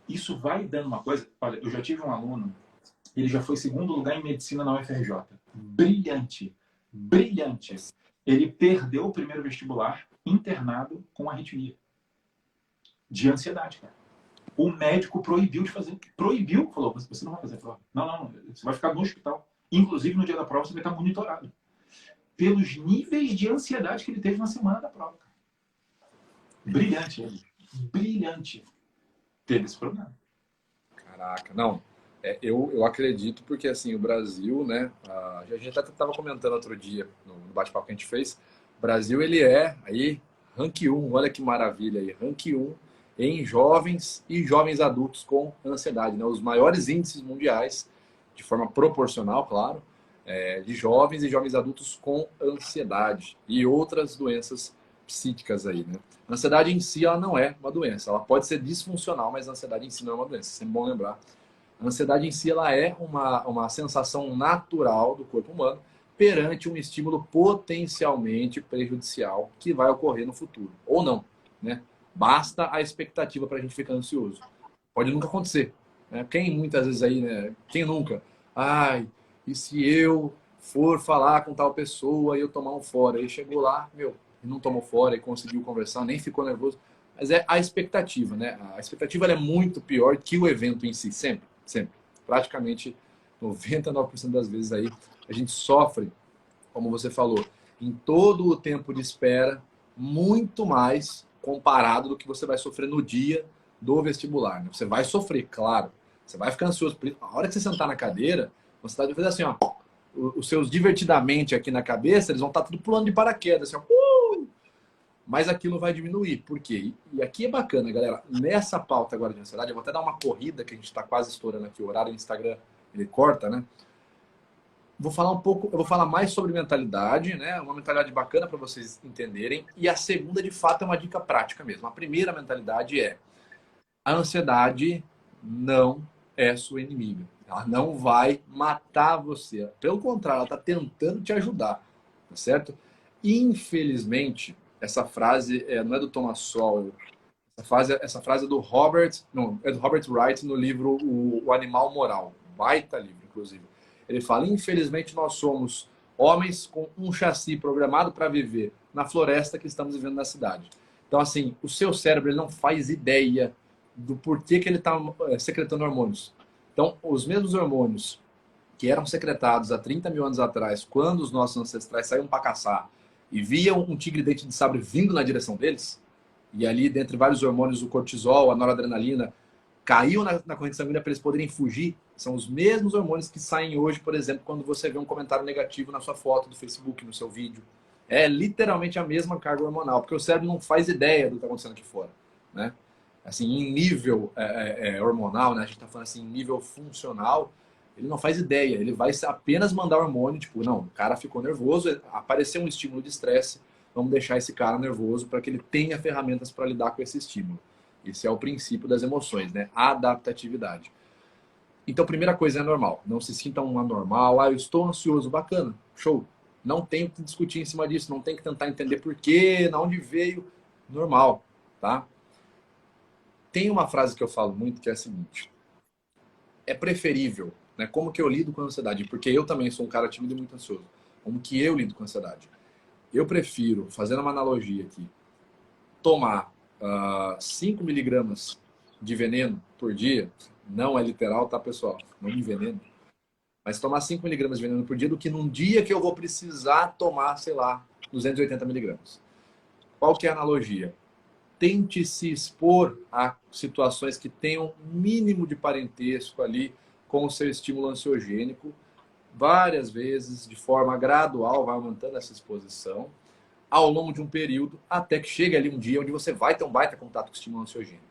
S2: Isso vai dando uma coisa. Olha, eu já tive um aluno, ele já foi segundo lugar em medicina na UFRJ. Brilhante. Brilhante. Ele perdeu o primeiro vestibular internado com arritmia. De ansiedade, cara. O médico proibiu de fazer. Proibiu, falou: você não vai fazer a prova. Não, não, você vai ficar no hospital. Inclusive, no dia da prova, você vai estar monitorado. Pelos níveis de ansiedade que ele teve na semana da prova. Cara. Brilhante ele. Brilhante. Teve esse problema.
S1: Caraca, não. Eu acredito porque, assim, o Brasil, né? A gente até estava comentando outro dia, no bate-papo que a gente fez, o Brasil, ele é, aí, rank 1, olha que maravilha aí, rank 1 em jovens e jovens adultos com ansiedade, né? Os maiores índices mundiais, de forma proporcional, claro, de jovens e jovens adultos com ansiedade e outras doenças psíquicas aí, né? A ansiedade em si, ela não é uma doença. Ela pode ser disfuncional, mas a ansiedade em si não é uma doença. Sempre bom lembrar. A ansiedade em si, ela é uma sensação natural do corpo humano perante um estímulo potencialmente prejudicial que vai ocorrer no futuro. Ou não, né? Basta a expectativa para a gente ficar ansioso. Pode nunca acontecer. Né? Quem muitas vezes aí, né? Quem nunca? Ai, e se eu for falar com tal pessoa e eu tomar um fora? Aí chegou lá, meu, e não tomou fora e conseguiu conversar, nem ficou nervoso. Mas é a expectativa, né? A expectativa é muito pior que o evento em si, sempre, sempre. Praticamente 99% das vezes aí a gente sofre, como você falou, em todo o tempo de espera, muito mais comparado do que você vai sofrer no dia do vestibular. Né? Você vai sofrer, claro. Você vai ficar ansioso. A hora que você sentar na cadeira, você vai fazer assim, ó. Os seus divertidamente aqui na cabeça, eles vão estar tudo pulando de paraquedas, assim, ó. Mas aquilo vai diminuir. Por quê? E aqui é bacana, galera. Nessa pauta agora de ansiedade, eu vou até dar uma corrida, que a gente está quase estourando aqui. O horário do Instagram, ele corta, né? Vou falar um pouco, eu vou falar mais sobre mentalidade, né? Uma mentalidade bacana para vocês entenderem. E a segunda, de fato, é uma dica prática mesmo. A primeira mentalidade é: a ansiedade não é sua inimiga. Ela não vai matar você. Pelo contrário, ela está tentando te ajudar, tá certo? Infelizmente, essa frase não é do Thomas Sowell. Essa frase é do Robert, não, é do Robert Wright no livro O Animal Moral. Baita livro, inclusive. Ele fala: infelizmente nós somos homens com um chassi programado para viver na floresta que estamos vivendo na cidade. Então, assim, o seu cérebro ele não faz ideia do porquê que ele está secretando hormônios. Então, os mesmos hormônios que eram secretados há 30 mil anos atrás, quando os nossos ancestrais saíam para caçar e viam um tigre-dente de sabre vindo na direção deles, e ali, dentre vários hormônios, o cortisol, a noradrenalina, caiu na corrente sanguínea para eles poderem fugir. São os mesmos hormônios que saem hoje, por exemplo, quando você vê um comentário negativo na sua foto do Facebook, no seu vídeo. É literalmente a mesma carga hormonal, porque o cérebro não faz ideia do que está acontecendo aqui fora, né? Assim, em nível hormonal, né? A gente está falando assim, em nível funcional, ele não faz ideia. Ele vai apenas mandar hormônio, tipo, não, o cara ficou nervoso, apareceu um estímulo de estresse, vamos deixar esse cara nervoso para que ele tenha ferramentas para lidar com esse estímulo. Esse é o princípio das emoções, né? Adaptatividade. Então, primeira coisa é normal. Não se sinta um anormal. Eu estou ansioso. Bacana. Show. Não tem que discutir em cima disso. Não tem que tentar entender por quê, de onde veio. Normal, tá? Tem uma frase que eu falo muito que é a seguinte. É preferível, né? Como que eu lido com a ansiedade? Porque eu também sou um cara tímido e muito ansioso. Como que eu lido com a ansiedade? Eu prefiro, fazendo uma analogia aqui, tomar 5 miligramas de veneno por dia, não é literal, tá, pessoal? Não me enveneno. Mas tomar 5 miligramas de veneno por dia do que num dia que eu vou precisar tomar, sei lá, 280 miligramas. Qual que é a analogia? Tente se expor a situações que tenham mínimo de parentesco ali com o seu estímulo ansiogênico, várias vezes, de forma gradual, vai aumentando essa exposição ao longo de um período, até que chegue ali um dia onde você vai ter um baita contato com o estímulo ansiogênico.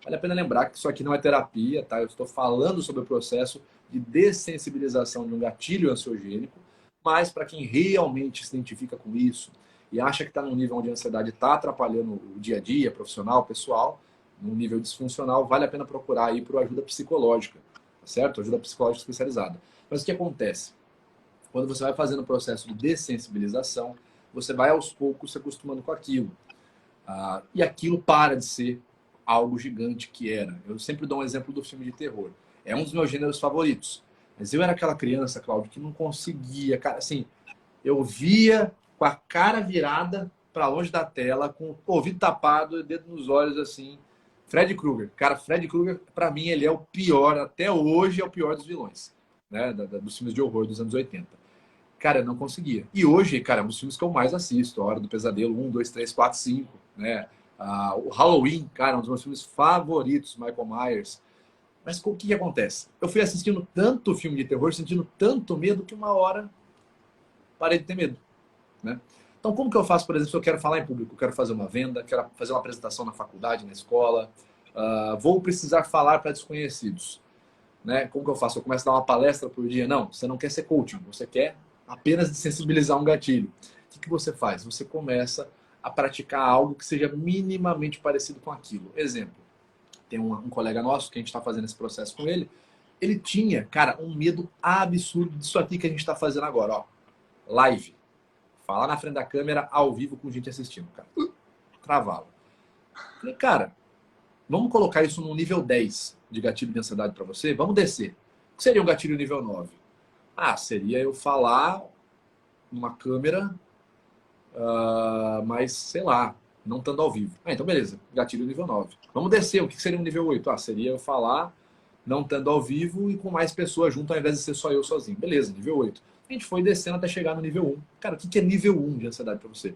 S1: Vale a pena lembrar que isso aqui não é terapia, tá? Eu estou falando sobre o processo de dessensibilização de um gatilho ansiogênico, mas para quem realmente se identifica com isso e acha que está num nível onde a ansiedade está atrapalhando o dia a dia, profissional, pessoal, num nível disfuncional, vale a pena procurar aí por ajuda psicológica, tá certo? Ajuda psicológica especializada. Mas o que acontece? Quando você vai fazendo o processo de dessensibilização, você vai aos poucos se acostumando com aquilo. E aquilo para de ser algo gigante que era. Eu sempre dou um exemplo do filme de terror. É um dos meus gêneros favoritos. Mas eu era aquela criança, Cláudio, que não conseguia. Cara, assim, eu via com a cara virada para longe da tela, com o ouvido tapado, dedo nos olhos, assim. Fred Krueger. Cara, Fred Krueger, para mim, ele é o pior, até hoje, é o pior dos vilões, né? Dos filmes de horror dos anos 80. Cara, eu não conseguia. E hoje, cara, é um dos filmes que eu mais assisto. A Hora do Pesadelo, 1, 2, 3, 4, 5. Né? O Halloween, cara, um dos meus filmes favoritos, Michael Myers. Mas o que acontece? Eu fui assistindo tanto filme de terror, sentindo tanto medo, que uma hora parei de ter medo. Né? Então, como que eu faço, por exemplo, se eu quero falar em público, quero fazer uma venda, quero fazer uma apresentação na faculdade, na escola, vou precisar falar para desconhecidos. Né? Como que eu faço? Eu começo a dar uma palestra por dia? Não, você não quer ser coaching, você quer apenas sensibilizar um gatilho. O que você faz? Você começa a praticar algo que seja minimamente parecido com aquilo. Exemplo, tem um colega nosso que a gente está fazendo esse processo com ele. Ele tinha, cara, um medo absurdo disso aqui que a gente está fazendo agora. Ó, live. Falar na frente da câmera, ao vivo, com gente assistindo. Cara, travava. Falei, cara, vamos colocar isso no nível 10 de gatilho de ansiedade para você? Vamos descer. O que seria um gatilho nível 9? Seria eu falar numa câmera, mas, sei lá, não estando ao vivo. Então, beleza, gatilho nível 9. Vamos descer, o que seria um nível 8? Seria eu falar não estando ao vivo e com mais pessoas junto, ao invés de ser só eu sozinho. Beleza, nível 8. A gente foi descendo até chegar no nível 1. Cara, o que é nível 1 de ansiedade para você?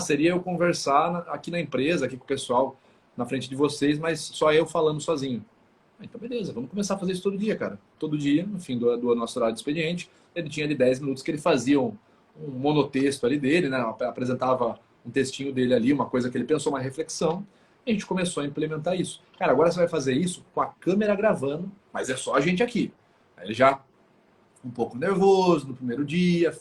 S1: Seria eu conversar aqui na empresa, aqui com o pessoal na frente de vocês, mas só eu falando sozinho. Então, beleza, vamos começar a fazer isso todo dia, cara. Todo dia, no fim do nosso horário de expediente, ele tinha ali 10 minutos que ele fazia um monotexto ali dele, né? Apresentava um textinho dele ali, uma coisa que ele pensou, uma reflexão. E a gente começou a implementar isso. Cara, agora você vai fazer isso com a câmera gravando, mas é só a gente aqui. Aí ele já um pouco nervoso no primeiro dia,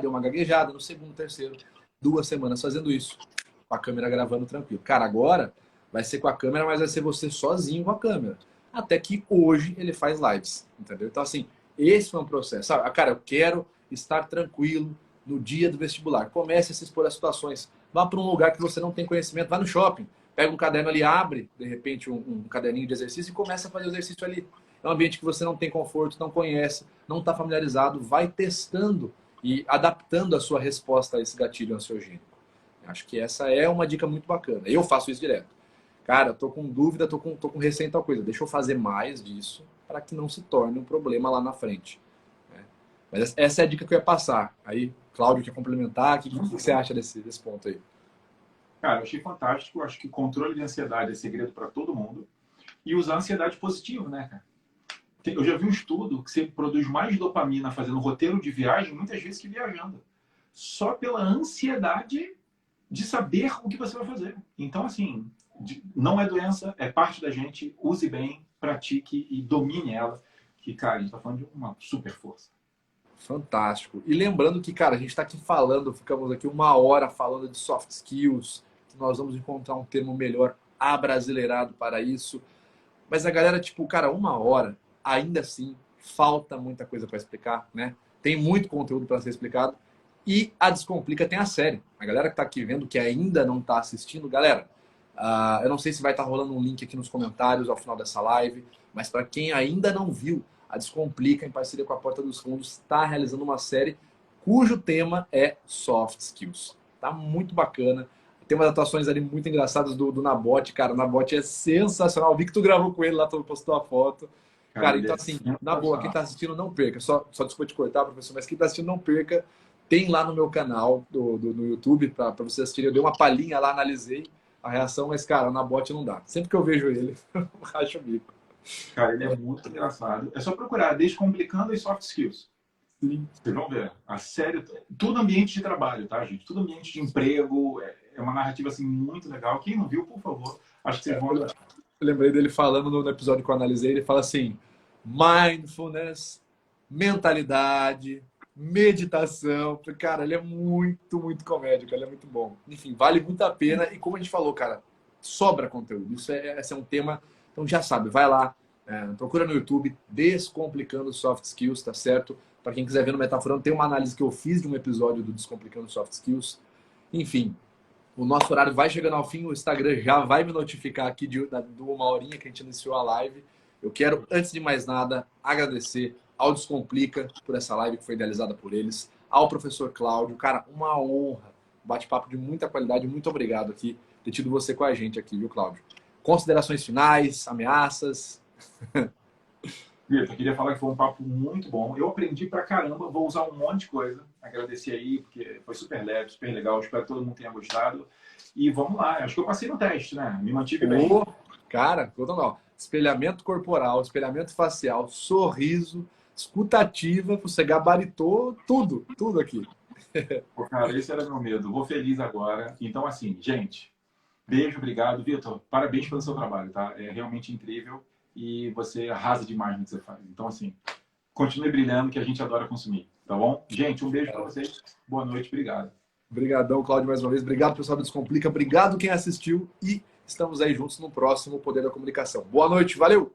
S1: deu uma gaguejada no segundo, terceiro, 2 semanas fazendo isso, com a câmera gravando tranquilo. Cara, agora vai ser com a câmera, mas vai ser você sozinho com a câmera. até que hoje ele faz lives, entendeu? Então, assim, esse foi um processo. Sabe? Cara, eu quero estar tranquilo no dia do vestibular. Comece a se expor às situações. Vá para um lugar que você não tem conhecimento, vá no shopping, pega um caderno ali, abre, de repente, um caderninho de exercício e começa a fazer o exercício ali. É um ambiente que você não tem conforto, não conhece, não está familiarizado, vai testando e adaptando a sua resposta a esse gatilho ansiogênico. Acho que essa é uma dica muito bacana. Eu faço isso direto. Cara, tô com dúvida, tô com receio em tal coisa. Deixa eu fazer mais disso para que não se torne um problema lá na frente. Né? Mas essa é a dica que eu ia passar. Aí, Cláudio, quer complementar? O que você acha desse ponto aí?
S2: Cara, eu achei fantástico. Eu acho que controle de ansiedade é segredo para todo mundo. E usar a ansiedade positivo, né, cara? Eu já vi um estudo que você produz mais dopamina fazendo roteiro de viagem, muitas vezes, que viajando. Só pela ansiedade de saber o que você vai fazer. Então, assim, não é doença, é parte da gente. Use bem, pratique e domine ela. Que, cara, a gente tá falando de uma super força.
S1: Fantástico. E lembrando que, cara, a gente está aqui falando, ficamos aqui 1 hora falando de soft skills, que nós vamos encontrar um termo melhor abrasileirado para isso. Mas a galera, tipo, cara, 1 hora, ainda assim, falta muita coisa para explicar, né? Tem muito conteúdo para ser explicado. E a Descomplica tem a série. A galera que está aqui vendo, que ainda não está assistindo, galera, eu não sei se vai estar rolando um link aqui nos comentários ao final dessa live, mas para quem ainda não viu, a Descomplica, em parceria com a Porta dos Fundos, está realizando uma série cujo tema é Soft Skills. Tá muito bacana. Tem umas atuações ali muito engraçadas do Nabote, cara. O Nabote é sensacional. Eu vi que tu gravou com ele lá, tu postou a foto. Cara, então assim, na boa, quem tá assistindo não perca. Só desculpa te cortar, professor, mas quem tá assistindo não perca. Tem lá no meu canal no YouTube para você assistir. Eu dei uma palhinha lá, analisei a reação, mas, cara, na bote não dá. Sempre que eu vejo ele, eu racho o bico.
S2: Cara, ele é muito engraçado. É só procurar Descomplicando e Soft Skills.
S1: Sim.
S2: Vocês vão ver. A série, tudo ambiente de trabalho, tá, gente? Tudo ambiente de emprego. É uma narrativa, assim, muito legal. Quem não viu, por favor, acho que vocês vão adorar.
S1: Eu lembrei dele falando no episódio que eu analisei, ele fala assim, mindfulness, mentalidade, meditação. Cara, ele é muito, muito comédia, ele é muito bom. Enfim, vale muito a pena. E como a gente falou, cara, sobra conteúdo. Esse é um tema, então já sabe, vai lá, procura no YouTube, Descomplicando Soft Skills, tá certo? Para quem quiser ver no Metaforando, tem uma análise que eu fiz de um episódio do Descomplicando Soft Skills. Enfim, o nosso horário vai chegando ao fim, o Instagram já vai me notificar aqui de 1 horinha que a gente iniciou a live. Eu quero, antes de mais nada, agradecer ao Descomplica por essa live que foi idealizada por eles, ao professor Cláudio. Cara, uma honra, bate-papo de muita qualidade. Muito obrigado aqui ter tido você com a gente aqui, viu, Cláudio? Considerações finais, ameaças?
S2: Vitor, queria falar que foi um papo muito bom. Eu aprendi pra caramba, vou usar um monte de coisa. Agradecer aí, porque foi super leve, super legal. Espero que todo mundo tenha gostado. E vamos lá, acho que eu passei no teste, né? Me mantive bem.
S1: Cara, total. Espelhamento corporal, espelhamento facial, sorriso, escutativa, você gabaritou tudo aqui.
S2: Pô, cara, esse era meu medo. Vou feliz agora. Então, assim, gente, beijo, obrigado. Vitor, parabéns pelo seu trabalho, tá? É realmente incrível e você arrasa demais no que você faz. Então, assim, continue brilhando, que a gente adora consumir, tá bom? Gente, um beijo para vocês. Boa noite, obrigado.
S1: Obrigadão, Cláudio, mais uma vez. Obrigado, pessoal do Descomplica. Obrigado quem assistiu e estamos aí juntos no próximo Poder da Comunicação. Boa noite, valeu!